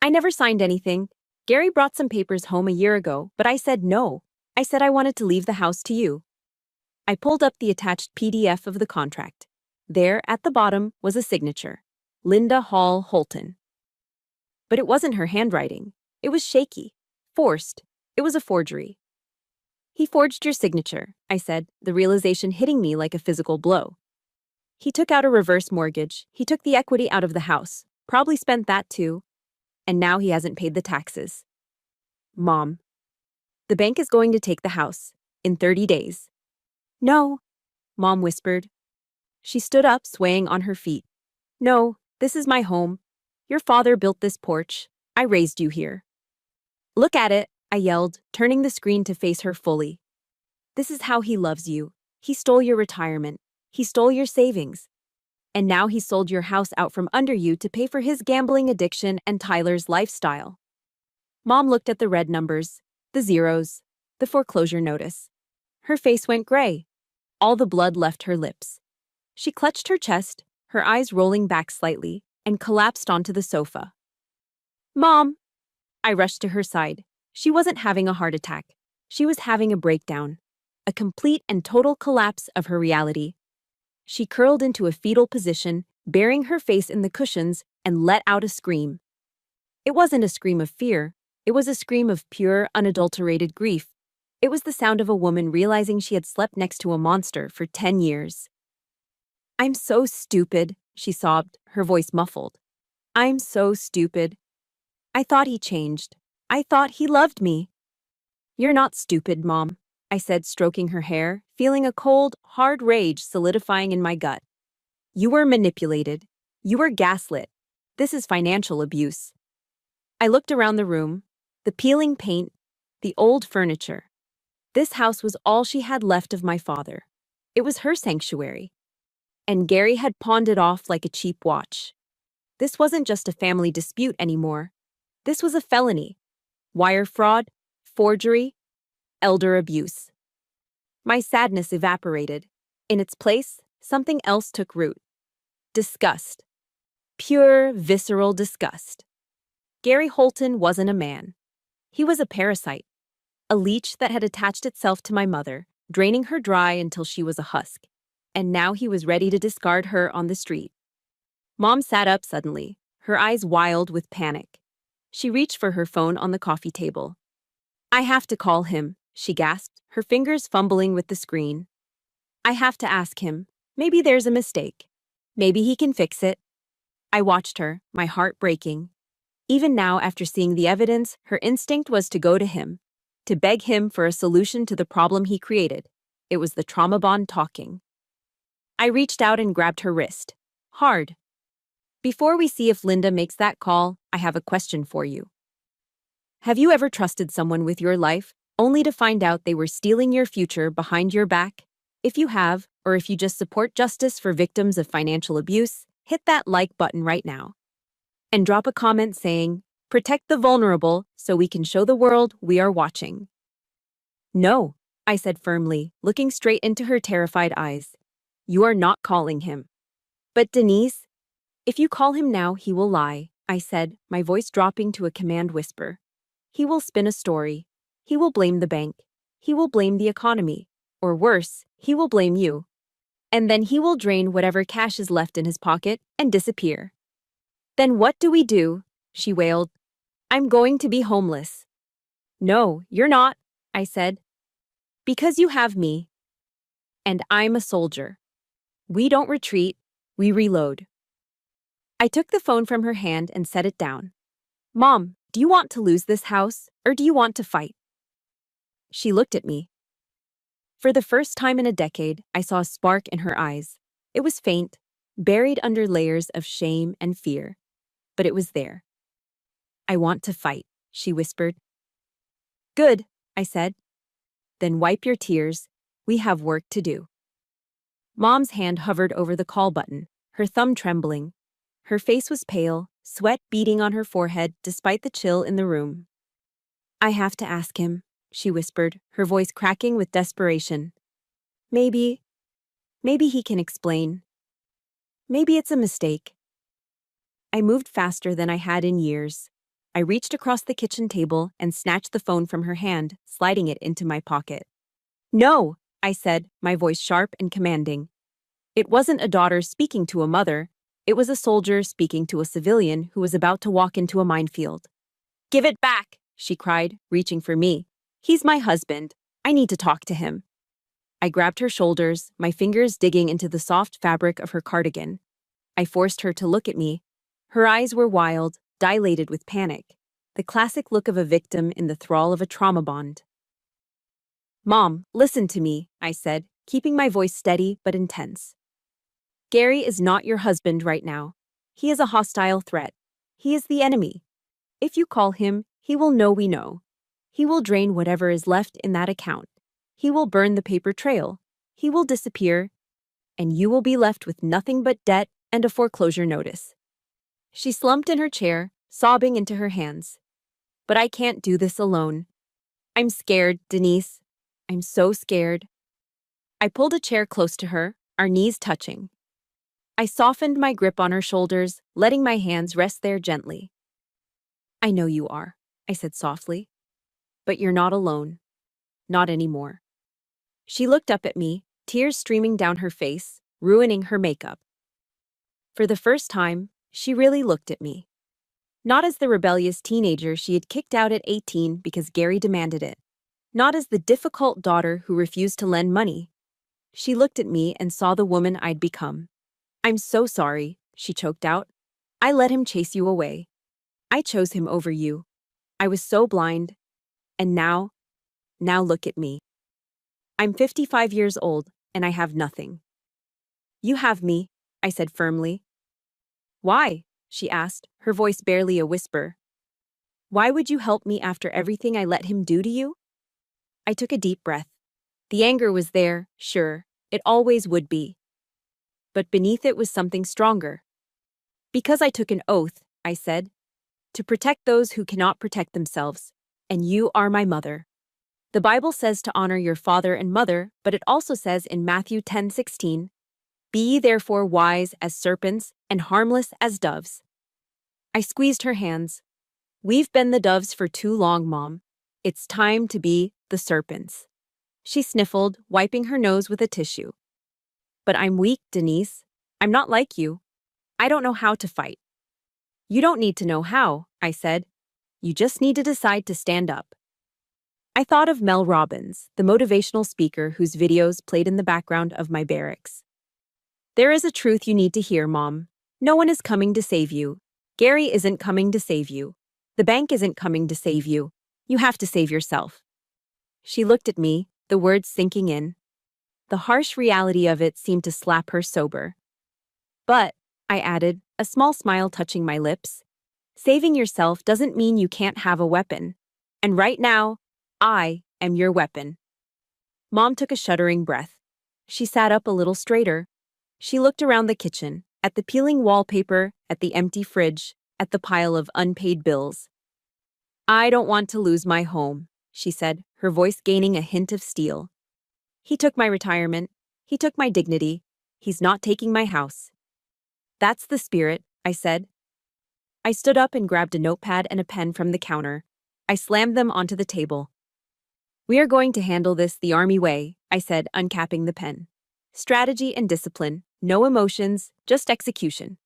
A: I never signed anything. Gary brought some papers home a year ago, but I said no. I said I wanted to leave the house to you. I pulled up the attached PDF of the contract. There, at the bottom, was a signature. Linda Hall Holton. But it wasn't her handwriting. It was shaky. Forced. It was a forgery. He forged your signature, I said, the realization hitting me like a physical blow. He took out a reverse mortgage. He took the equity out of the house. Probably spent that too. And now he hasn't paid the taxes. Mom. The bank is going to take the house. In 30 days. No, Mom whispered. She stood up, swaying on her feet. No, this is my home. Your father built this porch. I raised you here. Look at it, I yelled, turning the screen to face her fully. This is how he loves you. He stole your retirement. He stole your savings. And now he sold your house out from under you to pay for his gambling addiction and Tyler's lifestyle. Mom looked at the red numbers, the zeros, the foreclosure notice. Her face went gray. All the blood left her lips. She clutched her chest, her eyes rolling back slightly, and collapsed onto the sofa. Mom! I rushed to her side. She wasn't having a heart attack. She was having a breakdown. A complete and total collapse of her reality. She curled into a fetal position, burying her face in the cushions, and let out a scream. It wasn't a scream of fear. It was a scream of pure, unadulterated grief. It was the sound of a woman realizing she had slept next to a monster for 10 years. I'm so stupid, she sobbed, her voice muffled. I'm so stupid. I thought he changed. I thought he loved me. You're not stupid, Mom, I said, stroking her hair, feeling a cold, hard rage solidifying in my gut. You were manipulated. You were gaslit. This is financial abuse. I looked around the room, the peeling paint, the old furniture. This house was all she had left of my father. It was her sanctuary. And Gary had pawned it off like a cheap watch. This wasn't just a family dispute anymore. This was a felony. Wire fraud, forgery, elder abuse. My sadness evaporated. In its place, something else took root. Disgust. Pure, visceral disgust. Gary Holton wasn't a man. He was a parasite. A leech that had attached itself to my mother, draining her dry until she was a husk. And now he was ready to discard her on the street. Mom sat up suddenly, her eyes wild with panic. She reached for her phone on the coffee table. I have to call him, she gasped, her fingers fumbling with the screen. I have to ask him. Maybe there's a mistake. Maybe he can fix it. I watched her, my heart breaking. Even now, after seeing the evidence, her instinct was to go to him, to beg him for a solution to the problem he created. It was the trauma bond talking. I reached out and grabbed her wrist. Hard. Before we see if Linda makes that call, I have a question for you. Have you ever trusted someone with your life, only to find out they were stealing your future behind your back? If you have, or if you just support justice for victims of financial abuse, hit that like button right now. And drop a comment saying, "Protect the vulnerable so we can show the world we are watching." No, I said firmly, looking straight into her terrified eyes. You are not calling him. But Denise, if you call him now, he will lie, I said, my voice dropping to a command whisper. He will spin a story. He will blame the bank. He will blame the economy. Or worse, he will blame you. And then he will drain whatever cash is left in his pocket and disappear. Then what do we do? She wailed. I'm going to be homeless. No, you're not, I said. Because you have me. And I'm a soldier. We don't retreat, we reload. I took the phone from her hand and set it down. Mom, do you want to lose this house, or do you want to fight? She looked at me. For the first time in a decade, I saw a spark in her eyes. It was faint, buried under layers of shame and fear. But it was there. I want to fight, she whispered. Good, I said. Then wipe your tears. We have work to do. Mom's hand hovered over the call button, her thumb trembling. Her face was pale, sweat beading on her forehead despite the chill in the room. I have to ask him, she whispered, her voice cracking with desperation. Maybe Maybe he can explain. Maybe it's a mistake. I moved faster than I had in years. I reached across the kitchen table and snatched the phone from her hand, sliding it into my pocket. No, I said, my voice sharp and commanding. It wasn't a daughter speaking to a mother. It was a soldier speaking to a civilian who was about to walk into a minefield. Give it back, she cried, reaching for me. He's my husband. I need to talk to him. I grabbed her shoulders, my fingers digging into the soft fabric of her cardigan. I forced her to look at me. Her eyes were wild, dilated with panic, the classic look of a victim in the thrall of a trauma bond. Mom, listen to me, I said, keeping my voice steady but intense. Gary is not your husband right now. He is a hostile threat. He is the enemy. If you call him, he will know we know. He will drain whatever is left in that account. He will burn the paper trail. He will disappear. And you will be left with nothing but debt and a foreclosure notice. She slumped in her chair, sobbing into her hands. But I can't do this alone. I'm scared, Denise. I'm so scared. I pulled a chair close to her, our knees touching. I softened my grip on her shoulders, letting my hands rest there gently. I know you are, I said softly. But you're not alone. Not anymore. She looked up at me, tears streaming down her face, ruining her makeup. For the first time, she really looked at me. Not as the rebellious teenager she had kicked out at 18 because Gary demanded it. Not as the difficult daughter who refused to lend money. She looked at me and saw the woman I'd become. I'm so sorry, she choked out. I let him chase you away. I chose him over you. I was so blind. And now look at me. I'm 55 years old, and I have nothing. You have me, I said firmly. Why? She asked, her voice barely a whisper. Why would you help me after everything I let him do to you? I took a deep breath. The anger was there, sure, it always would be. But beneath it was something stronger. Because I took an oath, I said, to protect those who cannot protect themselves, and you are my mother. The Bible says to honor your father and mother, but it also says in Matthew 10:16, be ye therefore wise as serpents and harmless as doves. I squeezed her hands. We've been the doves for too long, Mom. It's time to be the serpents. She sniffled, wiping her nose with a tissue. But I'm weak, Denise. I'm not like you. I don't know how to fight. You don't need to know how, I said. You just need to decide to stand up. I thought of Mel Robbins, the motivational speaker whose videos played in the background of my barracks. There is a truth you need to hear, Mom. No one is coming to save you. Gary isn't coming to save you. The bank isn't coming to save you. You have to save yourself. She looked at me, the words sinking in. The harsh reality of it seemed to slap her sober. But, I added, a small smile touching my lips, saving yourself doesn't mean you can't have a weapon. And right now, I am your weapon. Mom took a shuddering breath. She sat up a little straighter. She looked around the kitchen, at the peeling wallpaper, at the empty fridge, at the pile of unpaid bills. I don't want to lose my home, she said, her voice gaining a hint of steel. He took my retirement. He took my dignity. He's not taking my house. That's the spirit, I said. I stood up and grabbed a notepad and a pen from the counter. I slammed them onto the table. We are going to handle this the Army way, I said, uncapping the pen. Strategy and discipline, no emotions, just execution.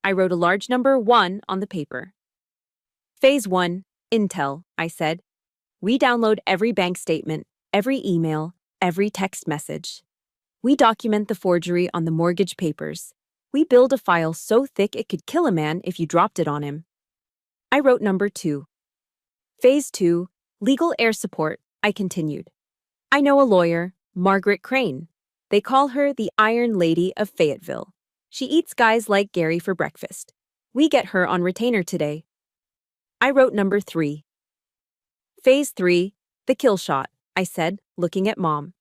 A: I wrote a large number 1 on the paper. Phase 1, Intel, I said. We download every bank statement, every email, every text message. We document the forgery on the mortgage papers. We build a file so thick it could kill a man if you dropped it on him. I wrote number 2. Phase 2, legal air support, I continued. I know a lawyer, Margaret Crane. They call her the Iron Lady of Fayetteville. She eats guys like Gary for breakfast. We get her on retainer today. I wrote number 3. Phase 3, the kill shot, I said, looking at Mom.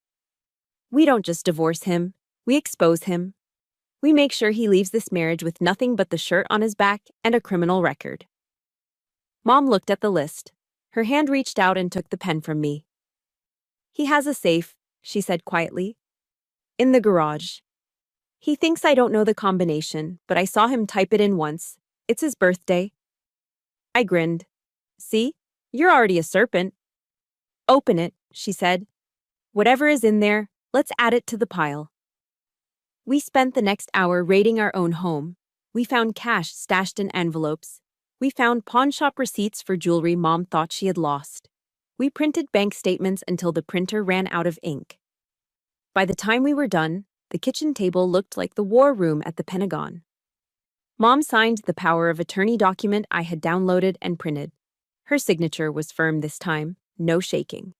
A: We don't just divorce him. We expose him. We make sure he leaves this marriage with nothing but the shirt on his back and a criminal record. Mom looked at the list. Her hand reached out and took the pen from me. He has a safe, she said quietly. In the garage. He thinks I don't know the combination, but I saw him type it in once. It's his birthday. I grinned. See? You're already a serpent. Open it, she said. Whatever is in there, let's add it to the pile. We spent the next hour raiding our own home. We found cash stashed in envelopes. We found pawn shop receipts for jewelry Mom thought she had lost. We printed bank statements until the printer ran out of ink. By the time we were done, the kitchen table looked like the war room at the Pentagon. Mom signed the power of attorney document I had downloaded and printed. Her signature was firm this time, no shaking.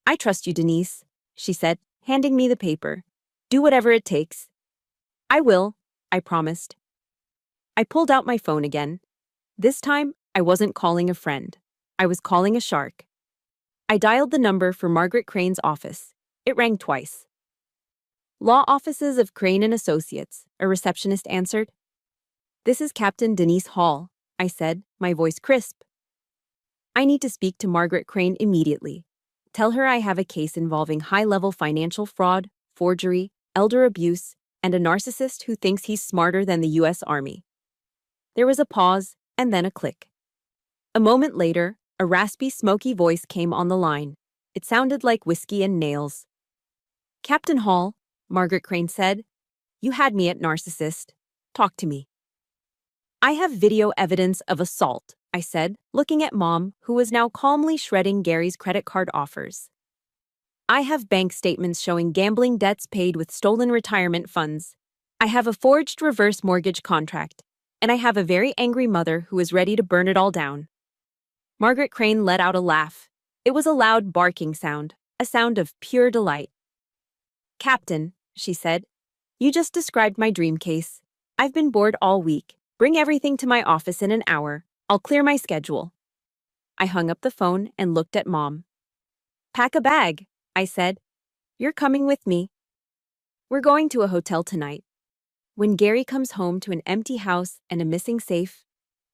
A: I trust you, Denise, she said, handing me the paper. Do whatever it takes. I will, I promised. I pulled out my phone again. This time, I wasn't calling a friend. I was calling a shark. I dialed the number for Margaret Crane's office. It rang twice. Law offices of Crane and Associates, a receptionist answered. This is Captain Denise Hall, I said, my voice crisp. I need to speak to Margaret Crane immediately. Tell her I have a case involving high-level financial fraud, forgery, elder abuse, and a narcissist who thinks he's smarter than the U.S. Army. There was a pause, and then a click. A moment later, a raspy, smoky voice came on the line. It sounded like whiskey and nails. Captain Hall, Margaret Crane said, you had me at narcissist. Talk to me. I have video evidence of assault, I said, looking at Mom, who was now calmly shredding Gary's credit card offers. I have bank statements showing gambling debts paid with stolen retirement funds. I have a forged reverse mortgage contract. And I have a very angry mother who is ready to burn it all down. Margaret Crane let out a laugh. It was a loud barking sound, a sound of pure delight. Captain, she said, you just described my dream case. I've been bored all week. Bring everything to my office in an hour. I'll clear my schedule. I hung up the phone and looked at Mom. Pack a bag, I said. You're coming with me. We're going to a hotel tonight. When Gary comes home to an empty house and a missing safe,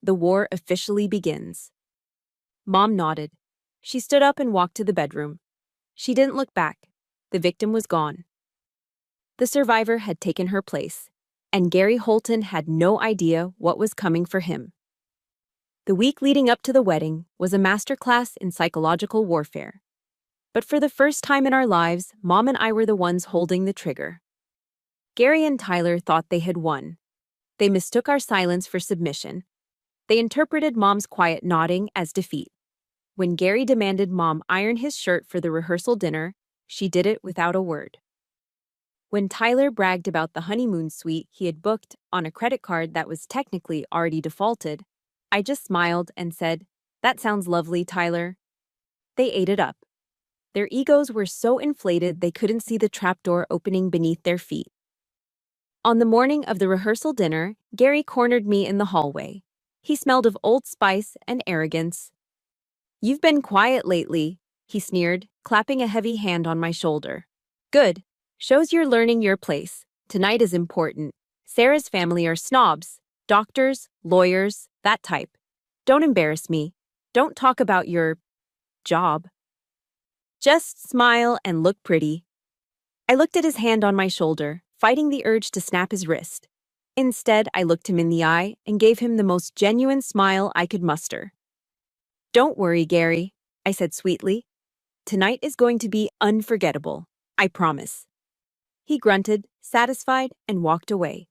A: the war officially begins. Mom nodded. She stood up and walked to the bedroom. She didn't look back. The victim was gone. The survivor had taken her place, and Gary Holton had no idea what was coming for him. The week leading up to the wedding was a masterclass in psychological warfare. But for the first time in our lives, Mom and I were the ones holding the trigger. Gary and Tyler thought they had won. They mistook our silence for submission. They interpreted Mom's quiet nodding as defeat. When Gary demanded Mom iron his shirt for the rehearsal dinner, she did it without a word. When Tyler bragged about the honeymoon suite he had booked on a credit card that was technically already defaulted, I just smiled and said, "That sounds lovely, Tyler." They ate it up. Their egos were so inflated they couldn't see the trapdoor opening beneath their feet. On the morning of the rehearsal dinner, Gary cornered me in the hallway. He smelled of Old Spice and arrogance. "You've been quiet lately," he sneered, clapping a heavy hand on my shoulder. "Good. Shows you're learning your place. Tonight is important. Sarah's family are snobs. Doctors, lawyers, that type. Don't embarrass me. Don't talk about your job. Just smile and look pretty." I looked at his hand on my shoulder, fighting the urge to snap his wrist. Instead, I looked him in the eye and gave him the most genuine smile I could muster. "Don't worry, Gary," I said sweetly. "Tonight is going to be unforgettable. I promise." He grunted, satisfied, and walked away.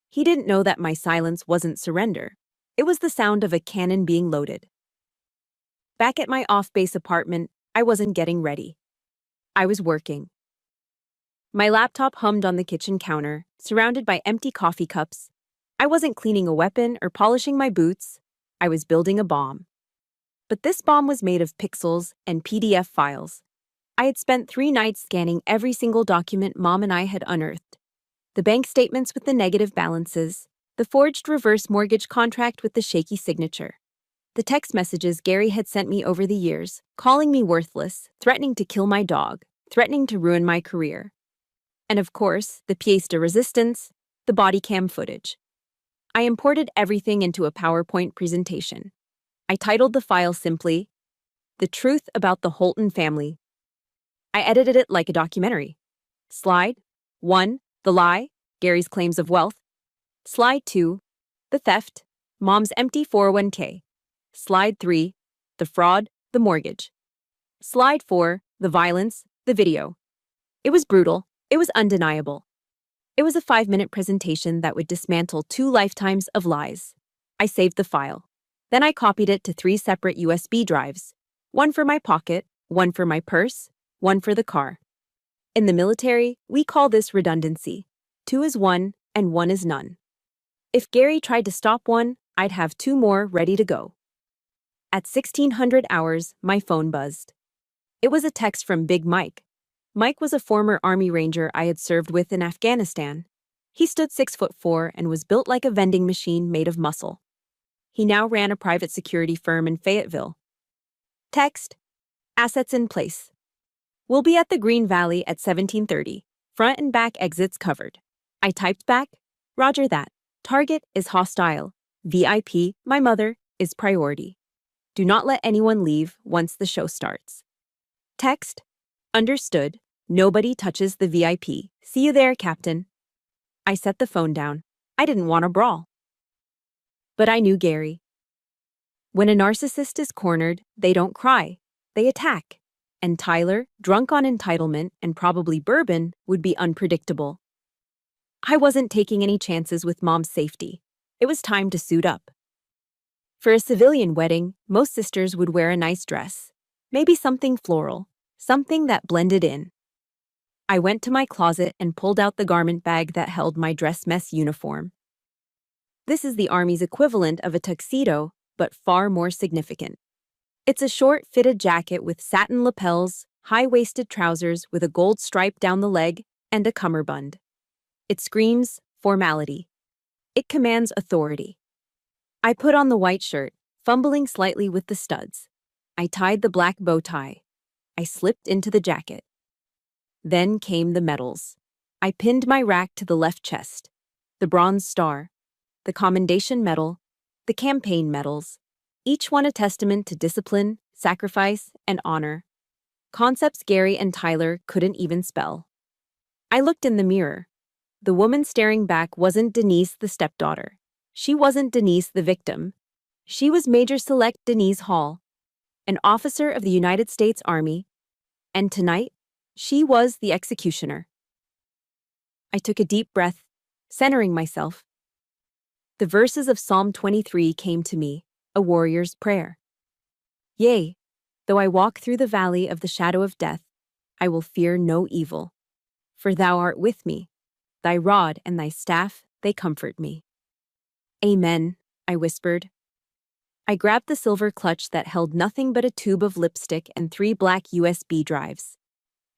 A: He didn't know that my silence wasn't surrender. It was the sound of a cannon being loaded. Back at my off-base apartment, I wasn't getting ready. I was working. My laptop hummed on the kitchen counter, surrounded by empty coffee cups. I wasn't cleaning a weapon or polishing my boots. I was building a bomb. But this bomb was made of pixels and PDF files. I had spent 3 nights scanning every single document Mom and I had unearthed. The bank statements with the negative balances, the forged reverse mortgage contract with the shaky signature, the text messages Gary had sent me over the years, calling me worthless, threatening to kill my dog, threatening to ruin my career. And of course, the pièce de résistance, the body cam footage. I imported everything into a PowerPoint presentation. I titled the file simply, "The Truth About the Holton Family." I edited it like a documentary. Slide 1. The lie, Gary's claims of wealth. Slide 2. The theft, Mom's empty 401k. Slide 3. The fraud, the mortgage. Slide 4. The violence, the video. It was brutal. It was undeniable. It was a 5-minute presentation that would dismantle 2 lifetimes of lies. I saved the file. Then I copied it to 3 separate USB drives. One for my pocket, one for my purse, one for the car. In the military, we call this redundancy. 2 is 1 and 1 is none. If Gary tried to stop one, I'd have 2 more ready to go. At 1600 hours, my phone buzzed. It was a text from Big Mike. Mike was a former Army Ranger I had served with in Afghanistan. He stood 6'4" and was built like a vending machine made of muscle. He now ran a private security firm in Fayetteville. Text: assets in place. We'll be at the Green Valley at 17:30. Front and back exits covered. I typed back, Roger that. Target is hostile. VIP, my mother, is priority. Do not let anyone leave once the show starts. Text: understood. Nobody touches the VIP. See you there, Captain. I set the phone down. I didn't want a brawl. But I knew Gary. When a narcissist is cornered, they don't cry. They attack. And Tyler, drunk on entitlement and probably bourbon, would be unpredictable. I wasn't taking any chances with Mom's safety. It was time to suit up. For a civilian wedding, most sisters would wear a nice dress. Maybe something floral, something that blended in. I went to my closet and pulled out the garment bag that held my dress mess uniform. This is the Army's equivalent of a tuxedo, but far more significant. It's a short, fitted jacket with satin lapels, high-waisted trousers with a gold stripe down the leg, and a cummerbund. It screams formality. It commands authority. I put on the white shirt, fumbling slightly with the studs. I tied the black bow tie. I slipped into the jacket. Then came the medals. I pinned my rack to the left chest. The Bronze Star, the Commendation Medal, the Campaign Medals, each one a testament to discipline, sacrifice, and honor. Concepts Gary and Tyler couldn't even spell. I looked in the mirror. The woman staring back wasn't Denise, the stepdaughter. She wasn't Denise, the victim. She was Major Select Denise Hall, an officer of the United States Army, and tonight, she was the executioner. I took a deep breath, centering myself. The verses of Psalm 23 came to me, a warrior's prayer. Yea, though I walk through the valley of the shadow of death, I will fear no evil. For thou art with me. Thy rod and thy staff, they comfort me. Amen, I whispered. I grabbed the silver clutch that held nothing but a tube of lipstick and 3 black USB drives.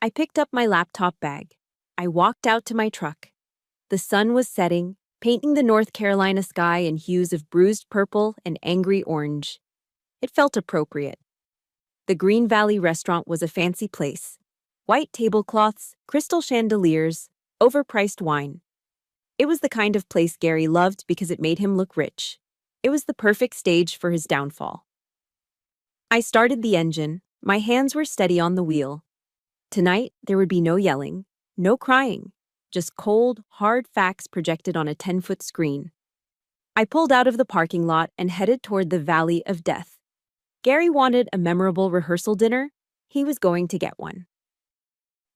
A: I picked up my laptop bag. I walked out to my truck. The sun was setting, painting the North Carolina sky in hues of bruised purple and angry orange. It felt appropriate. The Green Valley restaurant was a fancy place. White tablecloths, crystal chandeliers, overpriced wine. It was the kind of place Gary loved because it made him look rich. It was the perfect stage for his downfall. I started the engine. My hands were steady on the wheel. Tonight, there would be no yelling, no crying, just cold, hard facts projected on a 10-foot screen. I pulled out of the parking lot and headed toward the Valley of Death. Gary wanted a memorable rehearsal dinner. He was going to get one.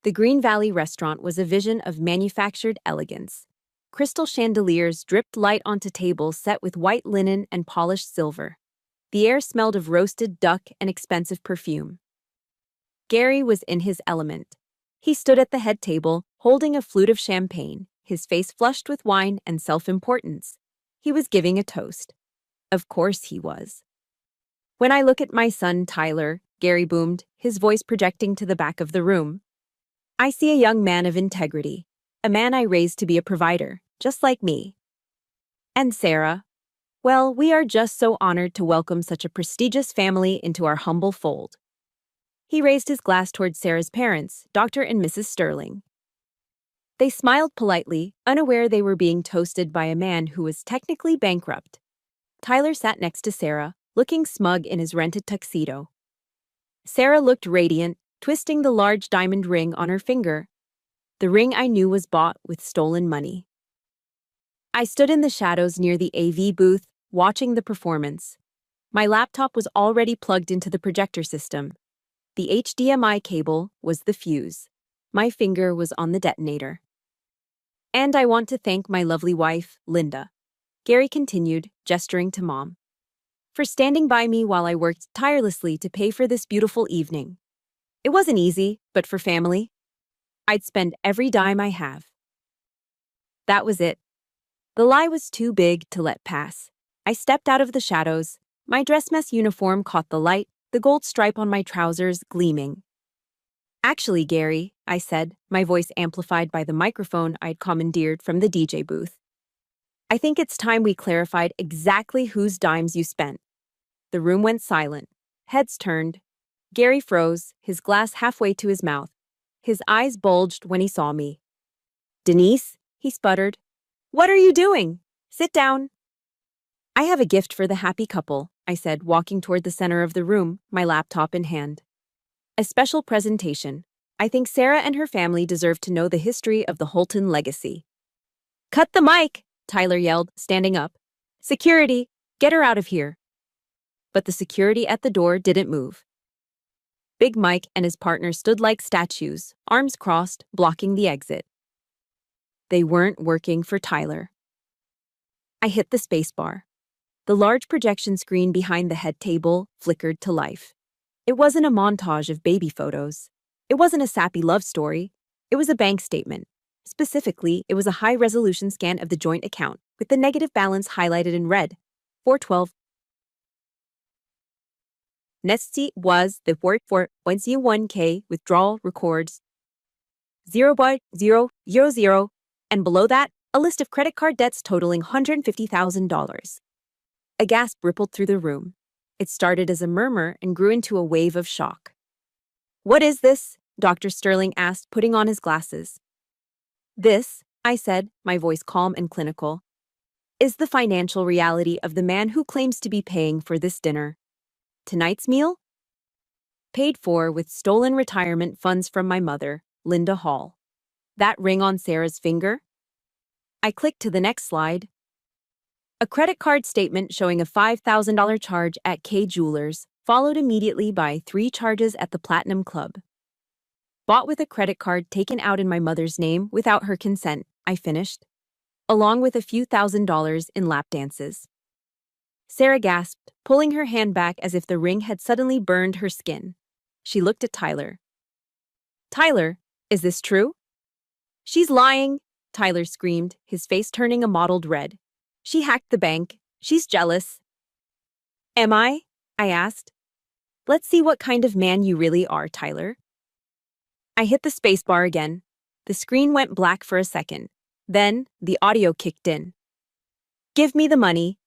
A: The Green Valley restaurant was a vision of manufactured elegance. Crystal chandeliers dripped light onto tables set with white linen and polished silver. The air smelled of roasted duck and expensive perfume. Gary was in his element. He stood at the head table, holding a flute of champagne, his face flushed with wine and self-importance. He was giving a toast. Of course he was. When I look at my son, Tyler, Gary boomed, his voice projecting to the back of the room, I see a young man of integrity, a man I raised to be a provider, just like me. And Sarah, well, we are just so honored to welcome such a prestigious family into our humble fold. He raised his glass toward Sarah's parents, Dr. and Mrs. Sterling. They smiled politely, unaware they were being toasted by a man who was technically bankrupt. Tyler sat next to Sarah, looking smug in his rented tuxedo. Sarah looked radiant, twisting the large diamond ring on her finger. The ring I knew was bought with stolen money. I stood in the shadows near the AV booth, watching the performance. My laptop was already plugged into the projector system. The HDMI cable was the fuse. My finger was on the detonator. And I want to thank my lovely wife, Linda, Gary continued, gesturing to Mom, for standing by me while I worked tirelessly to pay for this beautiful evening. It wasn't easy, but for family, I'd spend every dime I have. That was it. The lie was too big to let pass. I stepped out of the shadows. My dress mess uniform caught the light, the gold stripe on my trousers gleaming. Actually, Gary, I said, my voice amplified by the microphone I'd commandeered from the DJ booth, I think it's time we clarified exactly whose dimes you spent. The room went silent. Heads turned. Gary froze, his glass halfway to his mouth. His eyes bulged when he saw me. Denise, he sputtered. What are you doing? Sit down. I have a gift for the happy couple, I said, walking toward the center of the room, my laptop in hand. A special presentation. I think Sarah and her family deserve to know the history of the Holton legacy. Cut the mic, Tyler yelled, standing up. Security, get her out of here. But the security at the door didn't move. Big Mike and his partner stood like statues, arms crossed, blocking the exit. They weren't working for Tyler. I hit the spacebar. The large projection screen behind the head table flickered to life. It wasn't a montage of baby photos. It wasn't a sappy love story. It was a bank statement. Specifically, it was a high-resolution scan of the joint account, with the negative balance highlighted in red. 412. Next was the 4.01k withdrawal records 0.000, and below that, a list of credit card debts totaling $150,000. A gasp rippled through the room. It started as a murmur and grew into a wave of shock. What is this? Dr. Sterling asked, putting on his glasses. This, I said, my voice calm and clinical, is the financial reality of the man who claims to be paying for this dinner. Tonight's meal? Paid for with stolen retirement funds from my mother, Linda Hall. That ring on Sarah's finger? I clicked to the next slide. A credit card statement showing a $5,000 charge at K Jewelers, followed immediately by 3 charges at the Platinum Club. Bought with a credit card taken out in my mother's name without her consent, I finished, along with a few $1,000s in lap dances. Sarah gasped, pulling her hand back as if the ring had suddenly burned her skin. She looked at Tyler. Tyler, is this true? She's lying, Tyler screamed, his face turning a mottled red. She hacked the bank. She's jealous. Am I? I asked. Let's see what kind of man you really are, Tyler. I hit the spacebar again. The screen went black for a second. Then, the audio kicked in. Give me the money.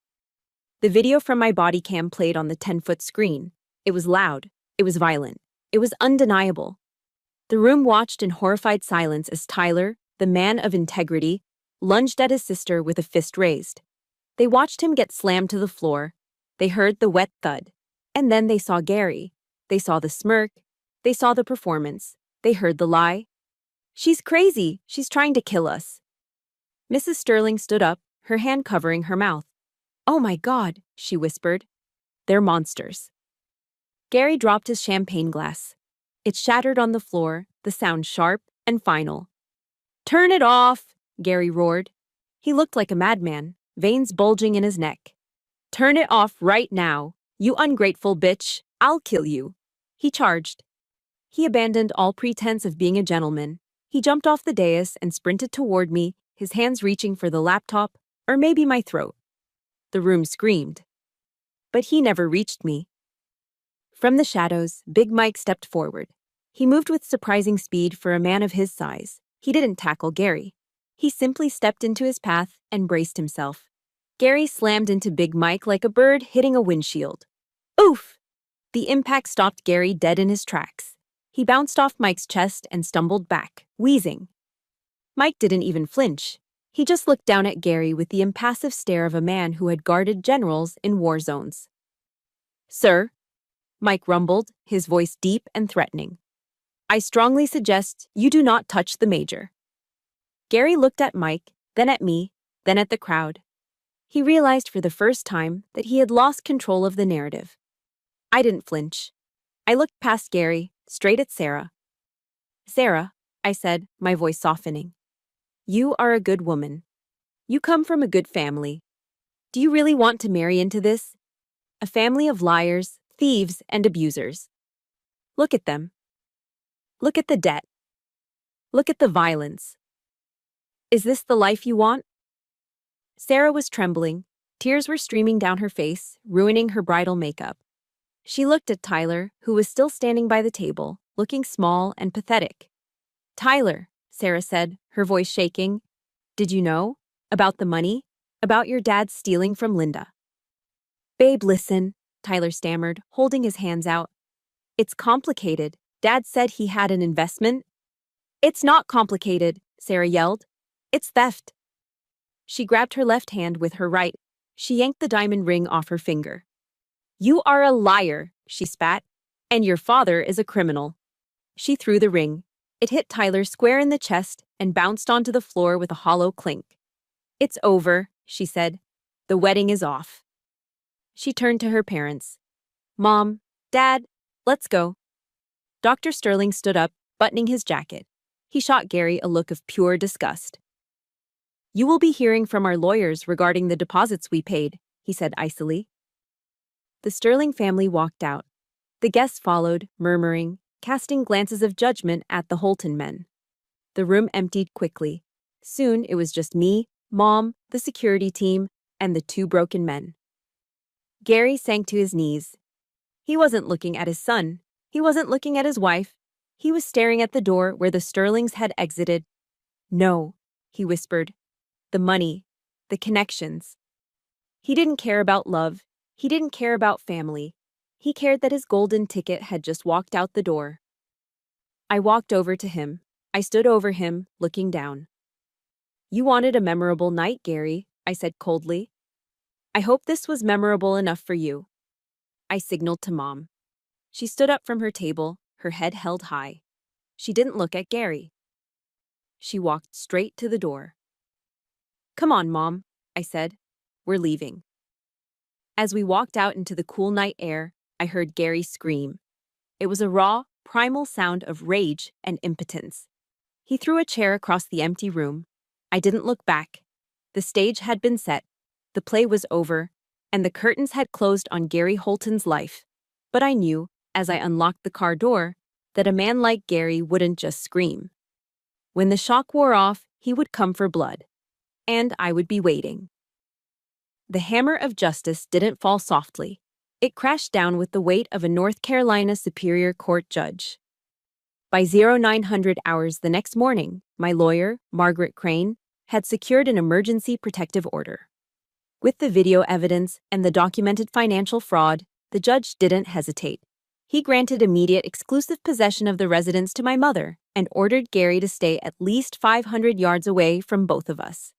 A: The video from my body cam played on the 10-foot screen. It was loud. It was violent. It was undeniable. The room watched in horrified silence as Tyler, the man of integrity, lunged at his sister with a fist raised. They watched him get slammed to the floor. They heard the wet thud. And then they saw Gary. They saw the smirk. They saw the performance. They heard the lie. She's crazy. She's trying to kill us. Mrs. Sterling stood up, her hand covering her mouth. Oh my God, she whispered. They're monsters. Gary dropped his champagne glass. It shattered on the floor, the sound sharp and final. Turn it off, Gary roared. He looked like a madman, veins bulging in his neck. Turn it off right now, you ungrateful bitch. I'll kill you. He charged. He abandoned all pretense of being a gentleman. He jumped off the dais and sprinted toward me, his hands reaching for the laptop, or maybe my throat. The room screamed. But he never reached me. From the shadows, Big Mike stepped forward. He moved with surprising speed for a man of his size. He didn't tackle Gary. He simply stepped into his path and braced himself. Gary slammed into Big Mike like a bird hitting a windshield. Oof! The impact stopped Gary dead in his tracks. He bounced off Mike's chest and stumbled back, wheezing. Mike didn't even flinch. He just looked down at Gary with the impassive stare of a man who had guarded generals in war zones. Sir, Mike rumbled, his voice deep and threatening. I strongly suggest you do not touch the major. Gary looked at Mike, then at me, then at the crowd. He realized for the first time that he had lost control of the narrative. I didn't flinch. I looked past Gary, straight at Sarah. Sarah, I said, my voice softening. You are a good woman. You come from a good family. Do you really want to marry into this? A family of liars, thieves, and abusers. Look at them. Look at the debt. Look at the violence. Is this the life you want? Sarah was trembling. Tears were streaming down her face, ruining her bridal makeup. She looked at Tyler, who was still standing by the table, looking small and pathetic. Tyler, Sarah said, her voice shaking. Did you know? About the money? About your dad stealing from Linda? Babe, listen, Tyler stammered, holding his hands out. It's complicated. Dad said he had an investment. It's not complicated, Sarah yelled. It's theft. She grabbed her left hand with her right. She yanked the diamond ring off her finger. You are a liar, she spat. And your father is a criminal. She threw the ring. It hit Tyler square in the chest and bounced onto the floor with a hollow clink. It's over, she said. The wedding is off. She turned to her parents. Mom, Dad, let's go. Dr. Sterling stood up, buttoning his jacket. He shot Gary a look of pure disgust. You will be hearing from our lawyers regarding the deposits we paid, he said icily. The Sterling family walked out. The guests followed, murmuring, casting glances of judgment at the Holton men. The room emptied quickly. Soon it was just me, Mom, the security team, and the two broken men. Gary sank to his knees. He wasn't looking at his son. He wasn't looking at his wife. He was staring at the door where the Sterlings had exited. No, he whispered. The money, the connections. He didn't care about love. He didn't care about family. He cared that his golden ticket had just walked out the door. I walked over to him. I stood over him, looking down. You wanted a memorable night, Gary, I said coldly. I hope this was memorable enough for you. I signaled to Mom. She stood up from her table, her head held high. She didn't look at Gary. She walked straight to the door. Come on, Mom, I said. We're leaving. As we walked out into the cool night air, I heard Gary scream. It was a raw, primal sound of rage and impotence. He threw a chair across the empty room. I didn't look back. The stage had been set, the play was over, and the curtains had closed on Gary Holton's life. But I knew, as I unlocked the car door, that a man like Gary wouldn't just scream. When the shock wore off, he would come for blood. And I would be waiting. The hammer of justice didn't fall softly. It crashed down with the weight of a North Carolina Superior Court judge. By 0900 hours the next morning, my lawyer, Margaret Crane, had secured an emergency protective order. With the video evidence and the documented financial fraud, the judge didn't hesitate. He granted immediate exclusive possession of the residence to my mother and ordered Gary to stay at least 500 yards away from both of us.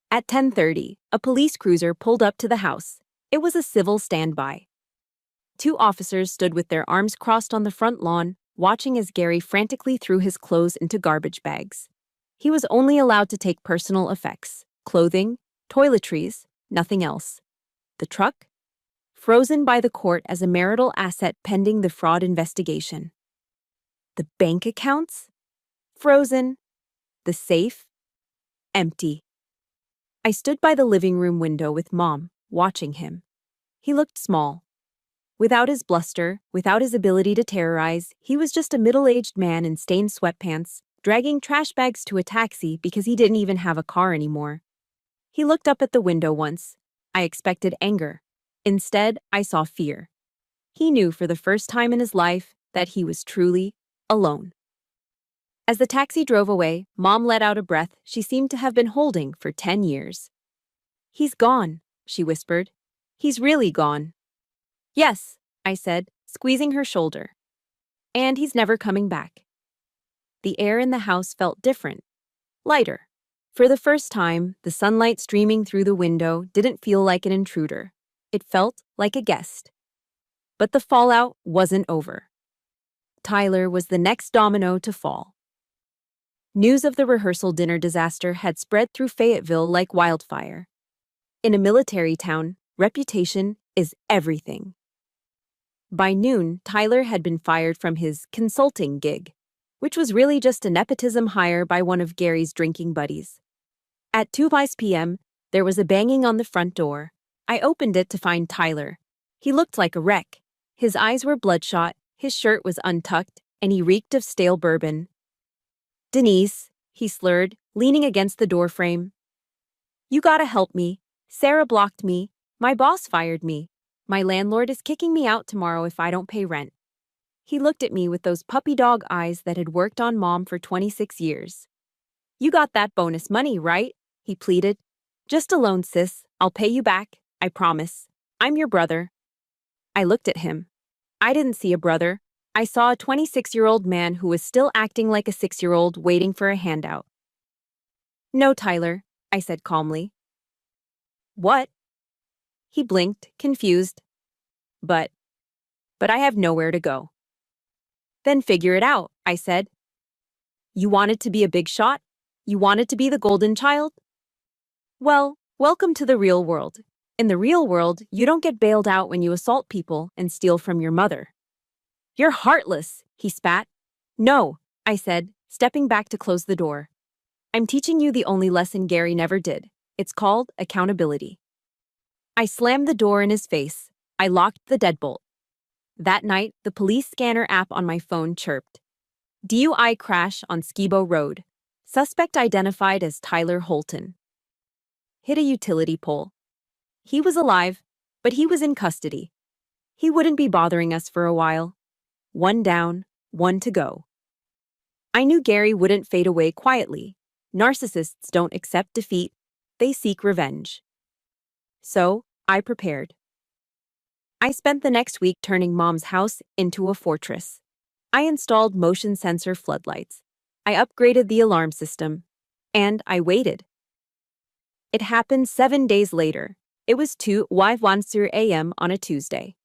A: At 10:30, a police cruiser pulled up to the house. It was a civil standby. Two officers stood with their arms crossed on the front lawn, watching as Gary frantically threw his clothes into garbage bags. He was only allowed to take personal effects, clothing, toiletries, nothing else. The truck? Frozen by the court as a marital asset pending the fraud investigation. The bank accounts? Frozen. The safe? Empty. I stood by the living room window with Mom, watching him. He looked small. Without his bluster, without his ability to terrorize, he was just a middle-aged man in stained sweatpants, dragging trash bags to a taxi because he didn't even have a car anymore. He looked up at the window once. I expected anger. Instead, I saw fear. He knew for the first time in his life that he was truly alone. As the taxi drove away, Mom let out a breath she seemed to have been holding for 10 years. He's gone, she whispered. He's really gone. Yes, I said, squeezing her shoulder. And he's never coming back. The air in the house felt different, lighter. For the first time, the sunlight streaming through the window didn't feel like an intruder. It felt like a guest. But the fallout wasn't over. Tyler was the next domino to fall. News of the rehearsal dinner disaster had spread through Fayetteville like wildfire. In a military town, reputation is everything. By noon, Tyler had been fired from his consulting gig, which was really just a nepotism hire by one of Gary's drinking buddies. At 2:05 p.m., there was a banging on the front door. I opened it to find Tyler. He looked like a wreck. His eyes were bloodshot, his shirt was untucked, and he reeked of stale bourbon. "Denise," he slurred, leaning against the doorframe. "You gotta help me. Sarah blocked me. My boss fired me. My landlord is kicking me out tomorrow if I don't pay rent." He looked at me with those puppy dog eyes that had worked on Mom for 26 years. "You got that bonus money, right?" he pleaded. "Just a loan, sis. I'll pay you back, I promise. I'm your brother." I looked at him. I didn't see a brother. I saw a 26-year-old man who was still acting like a 6-year-old waiting for a handout. "No, Tyler," I said calmly. "What?" He blinked, confused. But I have nowhere to go." "Then figure it out," I said. "You wanted to be a big shot? You wanted to be the golden child? Well, welcome to the real world. In the real world, you don't get bailed out when you assault people and steal from your mother." "You're heartless," he spat. "No," I said, stepping back to close the door. "I'm teaching you the only lesson Gary never did. It's called accountability." I slammed the door in his face. I locked the deadbolt. That night, the police scanner app on my phone chirped. DUI crash on Skibo Road. Suspect identified as Tyler Holton. Hit a utility pole. He was alive, but he was in custody. He wouldn't be bothering us for a while. One down, one to go. I knew Gary wouldn't fade away quietly. Narcissists don't accept defeat. They seek revenge. So, I prepared. I spent the next week turning Mom's house into a fortress. I installed motion sensor floodlights. I upgraded the alarm system. And I waited. It happened 7 days later. It was 2:01 a.m. on a Tuesday.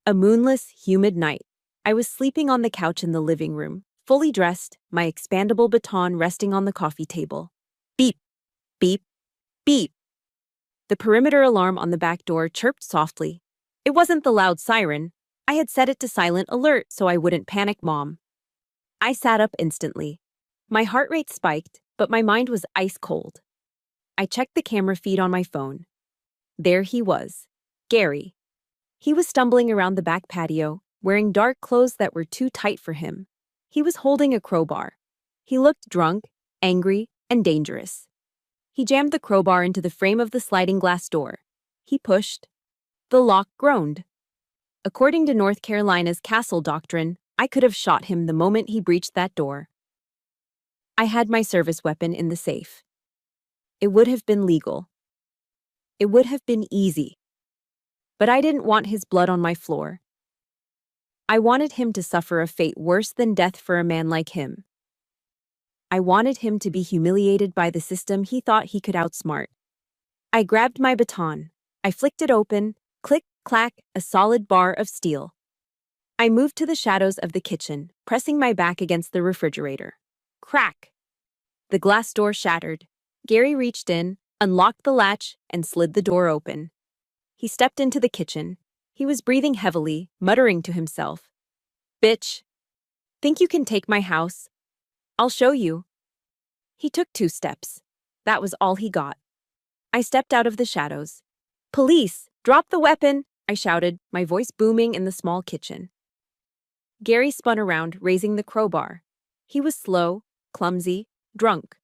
A: A moonless, humid night. I was sleeping on the couch in the living room, fully dressed, my expandable baton resting on the coffee table. Beep, beep, beep. The perimeter alarm on the back door chirped softly. It wasn't the loud siren. I had set it to silent alert so I wouldn't panic Mom. I sat up instantly. My heart rate spiked, but my mind was ice cold. I checked the camera feed on my phone. There he was, Gary. He was stumbling around the back patio, wearing dark clothes that were too tight for him. He was holding a crowbar. He looked drunk, angry, and dangerous. He jammed the crowbar into the frame of the sliding glass door. He pushed. The lock groaned. According to North Carolina's castle doctrine, I could have shot him the moment he breached that door. I had my service weapon in the safe. It would have been legal. It would have been easy. But I didn't want his blood on my floor. I wanted him to suffer a fate worse than death for a man like him. I wanted him to be humiliated by the system he thought he could outsmart. I grabbed my baton. I flicked it open. Click, clack, a solid bar of steel. I moved to the shadows of the kitchen, pressing my back against the refrigerator. Crack! The glass door shattered. Gary reached in, unlocked the latch, and slid the door open. He stepped into the kitchen. He was breathing heavily, muttering to himself. "Bitch! Think you can take my house? I'll show you." He took 2 steps. That was all he got. I stepped out of the shadows. "Police! Drop the weapon!" I shouted, my voice booming in the small kitchen. Gary spun around, raising the crowbar. He was slow, clumsy, drunk.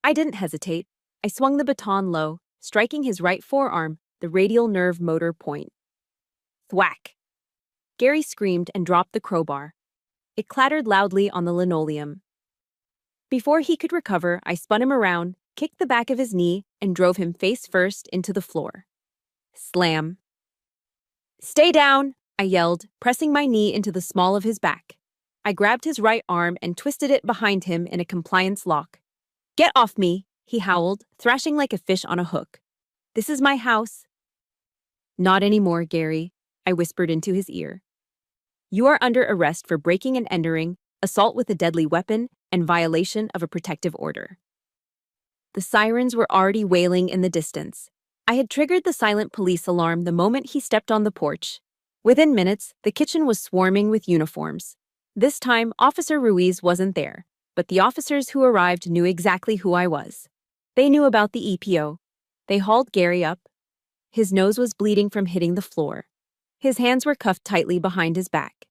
A: I didn't hesitate. I swung the baton low, striking his right forearm, the radial nerve motor point. Thwack! Gary screamed and dropped the crowbar. It clattered loudly on the linoleum. Before he could recover, I spun him around, kicked the back of his knee, and drove him face first into the floor. Slam. "Stay down!" I yelled, pressing my knee into the small of his back. I grabbed his right arm and twisted it behind him in a compliance lock. "Get off me!" he howled, thrashing like a fish on a hook. "This is my house." "Not anymore, Gary," I whispered into his ear. "You are under arrest for breaking and entering, assault with a deadly weapon, and violation of a protective order. The sirens were already wailing in the distance. I had triggered the silent police alarm the moment he stepped on the porch. Within minutes, the kitchen was swarming with uniforms. This time, Officer Ruiz wasn't there, but the officers who arrived knew exactly who I was. They knew about the EPO. They hauled Gary up. His nose was bleeding from hitting the floor. His hands were cuffed tightly behind his back.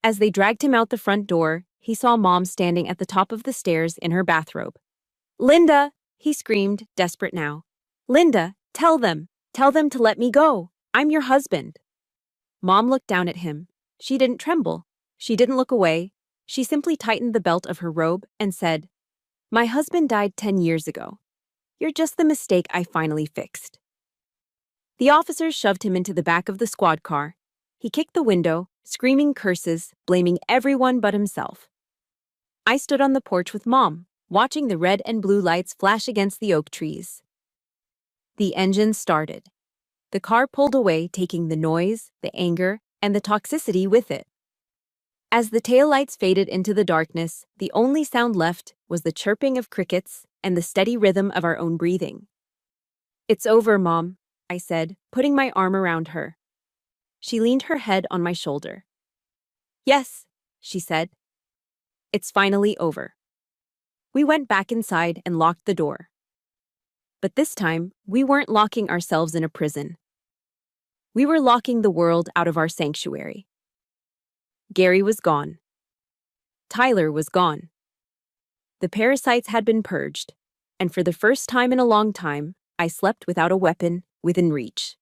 A: As they dragged him out the front door, he saw Mom standing at the top of the stairs in her bathrobe. "Linda!" he screamed, desperate now. "Linda, tell them to let me go. I'm your husband." Mom looked down at him. She didn't tremble. She didn't look away. She simply tightened the belt of her robe and said, "My husband died 10 years ago. You're just the mistake I finally fixed." The officers shoved him into the back of the squad car. He kicked the window, screaming curses, blaming everyone but himself. I stood on the porch with Mom, watching the red and blue lights flash against the oak trees. The engine started. The car pulled away, taking the noise, the anger, and the toxicity with it. As the taillights faded into the darkness, the only sound left was the chirping of crickets and the steady rhythm of our own breathing. "It's over, Mom," I said, putting my arm around her. She leaned her head on my shoulder. "Yes," she said. "It's finally over." We went back inside and locked the door. But this time, we weren't locking ourselves in a prison. We were locking the world out of our sanctuary. Gary was gone. Tyler was gone. The parasites had been purged, and for the first time in a long time, I slept without a weapon within reach.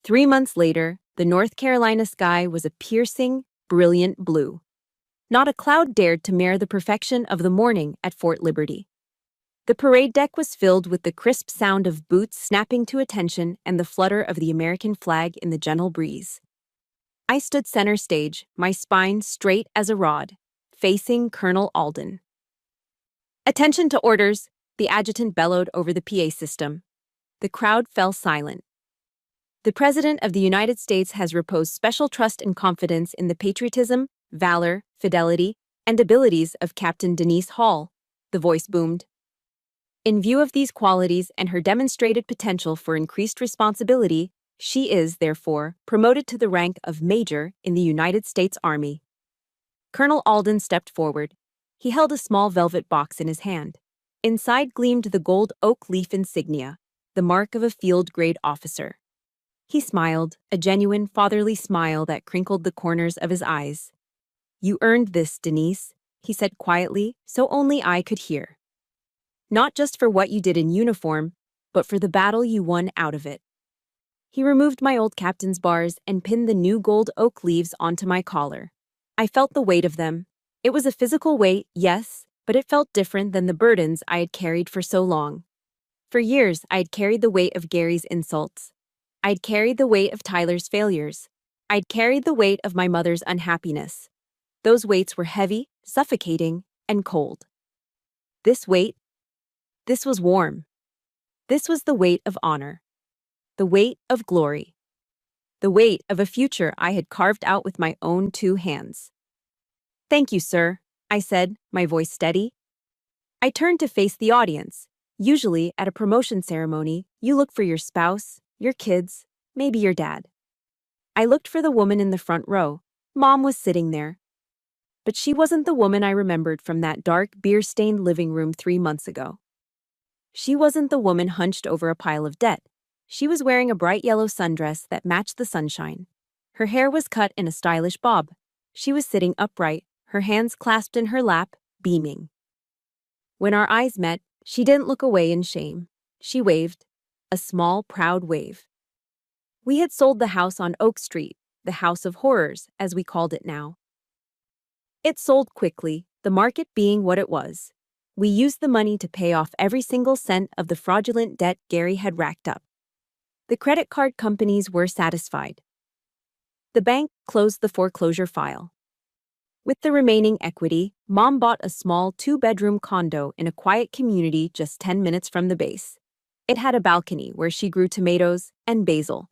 A: 3 months later, the North Carolina sky was a piercing, brilliant blue. Not a cloud dared to mar the perfection of the morning at Fort Liberty. The parade deck was filled with the crisp sound of boots snapping to attention and the flutter of the American flag in the gentle breeze. I stood center stage, my spine straight as a rod, facing Colonel Alden. "Attention to orders," the adjutant bellowed over the PA system. The crowd fell silent. "The President of the United States has reposed special trust and confidence in the patriotism, valor, fidelity, and abilities of Captain Denise Hall," the voice boomed. "In view of these qualities and her demonstrated potential for increased responsibility, she is, therefore, promoted to the rank of Major in the United States Army." Colonel Alden stepped forward. He held a small velvet box in his hand. Inside gleamed the gold oak leaf insignia, the mark of a field-grade officer. He smiled, a genuine fatherly smile that crinkled the corners of his eyes. "You earned this, Denise," he said quietly, so only I could hear. "Not just for what you did in uniform, but for the battle you won out of it." He removed my old captain's bars and pinned the new gold oak leaves onto my collar. I felt the weight of them. It was a physical weight, yes, but it felt different than the burdens I had carried for so long. For years, I had carried the weight of Gary's insults. I'd carried the weight of Tyler's failures. I'd carried the weight of my mother's unhappiness. Those weights were heavy, suffocating, and cold. This weight, this was warm. This was the weight of honor. The weight of glory. The weight of a future I had carved out with my own 2 hands. "Thank you, sir," I said, my voice steady. I turned to face the audience. Usually, at a promotion ceremony, you look for your spouse, your kids, maybe your dad. I looked for the woman in the front row. Mom was sitting there. But she wasn't the woman I remembered from that dark, beer-stained living room 3 months ago. She wasn't the woman hunched over a pile of debt. She was wearing a bright yellow sundress that matched the sunshine. Her hair was cut in a stylish bob. She was sitting upright, her hands clasped in her lap, beaming. When our eyes met, she didn't look away in shame. She waved, a small, proud wave. We had sold the house on Oak Street, the House of Horrors, as we called it now. It sold quickly, the market being what it was. We used the money to pay off every single cent of the fraudulent debt Gary had racked up. The credit card companies were satisfied. The bank closed the foreclosure file. With the remaining equity, Mom bought a small 2-bedroom condo in a quiet community just 10 minutes from the base. It had a balcony where she grew tomatoes and basil.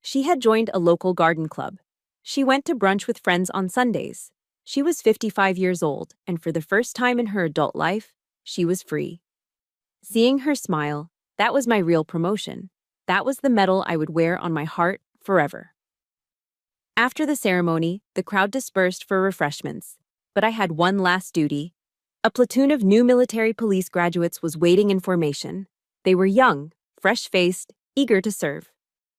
A: She had joined a local garden club. She went to brunch with friends on Sundays. She was 55 years old, and for the first time in her adult life, she was free. Seeing her smile, that was my real promotion. That was the medal I would wear on my heart forever. After the ceremony, the crowd dispersed for refreshments, but I had one last duty. A platoon of new military police graduates was waiting in formation. They were young, fresh-faced, eager to serve.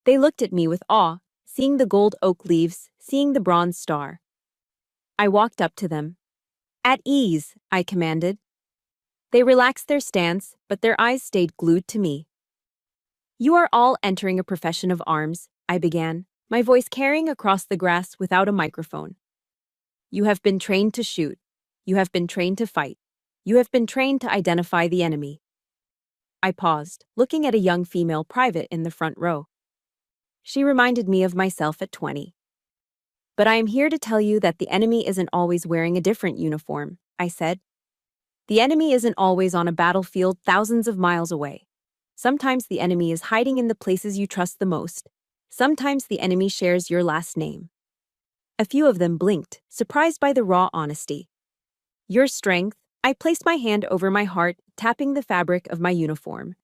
A: They looked at me with awe, seeing the gold oak leaves, seeing the bronze star. I walked up to them. "At ease," I commanded. They relaxed their stance, but their eyes stayed glued to me. "You are all entering a profession of arms," I began, my voice carrying across the grass without a microphone. "You have been trained to shoot. You have been trained to fight. You have been trained to identify the enemy." I paused, looking at a young female private in the front row. She reminded me of myself at 20. "But I am here to tell you that the enemy isn't always wearing a different uniform," I said. "The enemy isn't always on a battlefield thousands of miles away. Sometimes the enemy is hiding in the places you trust the most. Sometimes the enemy shares your last name." A few of them blinked, surprised by the raw honesty. "Your strength," I placed my hand over my heart, tapping the fabric of my uniform,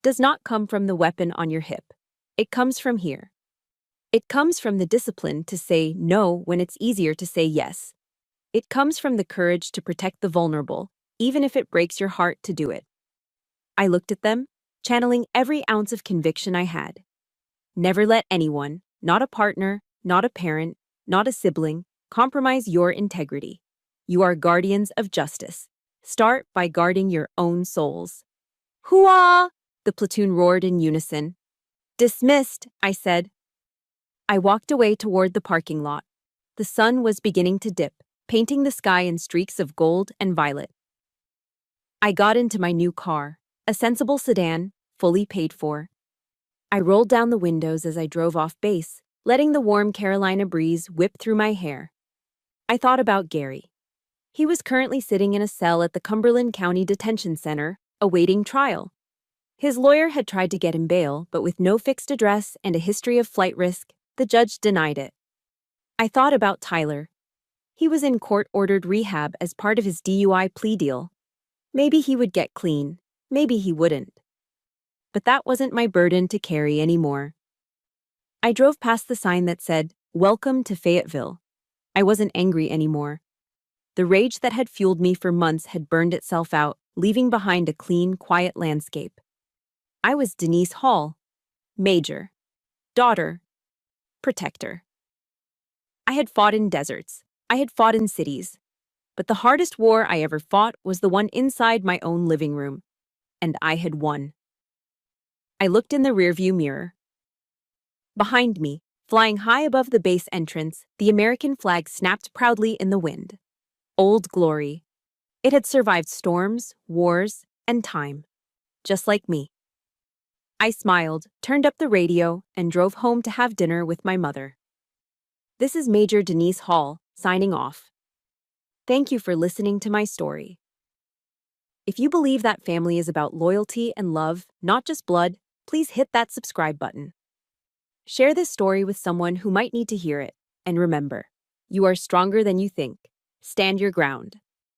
A: "does not come from the weapon on your hip. It comes from here. It comes from the discipline to say no when it's easier to say yes. It comes from the courage to protect the vulnerable, even if it breaks your heart to do it." I looked at them, channeling every ounce of conviction I had. Never let anyone, not a partner, not a parent, not a sibling, compromise your integrity. You are guardians of justice. Start by guarding your own souls. "Hooah!" the platoon roared in unison. "Dismissed," I said. I walked away toward the parking lot. The sun was beginning to dip, painting the sky in streaks of gold and violet. I got into my new car, a sensible sedan, fully paid for. I rolled down the windows as I drove off base, letting the warm Carolina breeze whip through my hair. I thought about Gary. He was currently sitting in a cell at the Cumberland County Detention Center, awaiting trial. His lawyer had tried to get him bail, but with no fixed address and a history of flight risk, the judge denied it. I thought about Tyler. He was in court-ordered rehab as part of his DUI plea deal. Maybe he would get clean, maybe he wouldn't. But that wasn't my burden to carry anymore. I drove past the sign that said, "Welcome to Fayetteville." I wasn't angry anymore. The rage that had fueled me for months had burned itself out, leaving behind a clean, quiet landscape. I was Denise Hall, Major, daughter, protector. I had fought in deserts. I had fought in cities. But the hardest war I ever fought was the one inside my own living room. And I had won. I looked in the rearview mirror. Behind me, flying high above the base entrance, the American flag snapped proudly in the wind. Old Glory. It had survived storms, wars, and time. Just like me. I smiled, turned up the radio, and drove home to have dinner with my mother. This is Major Denise Hall, signing off. Thank you for listening to my story. If you believe that family is about loyalty and love, not just blood, please hit that subscribe button. Share this story with someone who might need to hear it. And remember, you are stronger than you think. Stand your ground.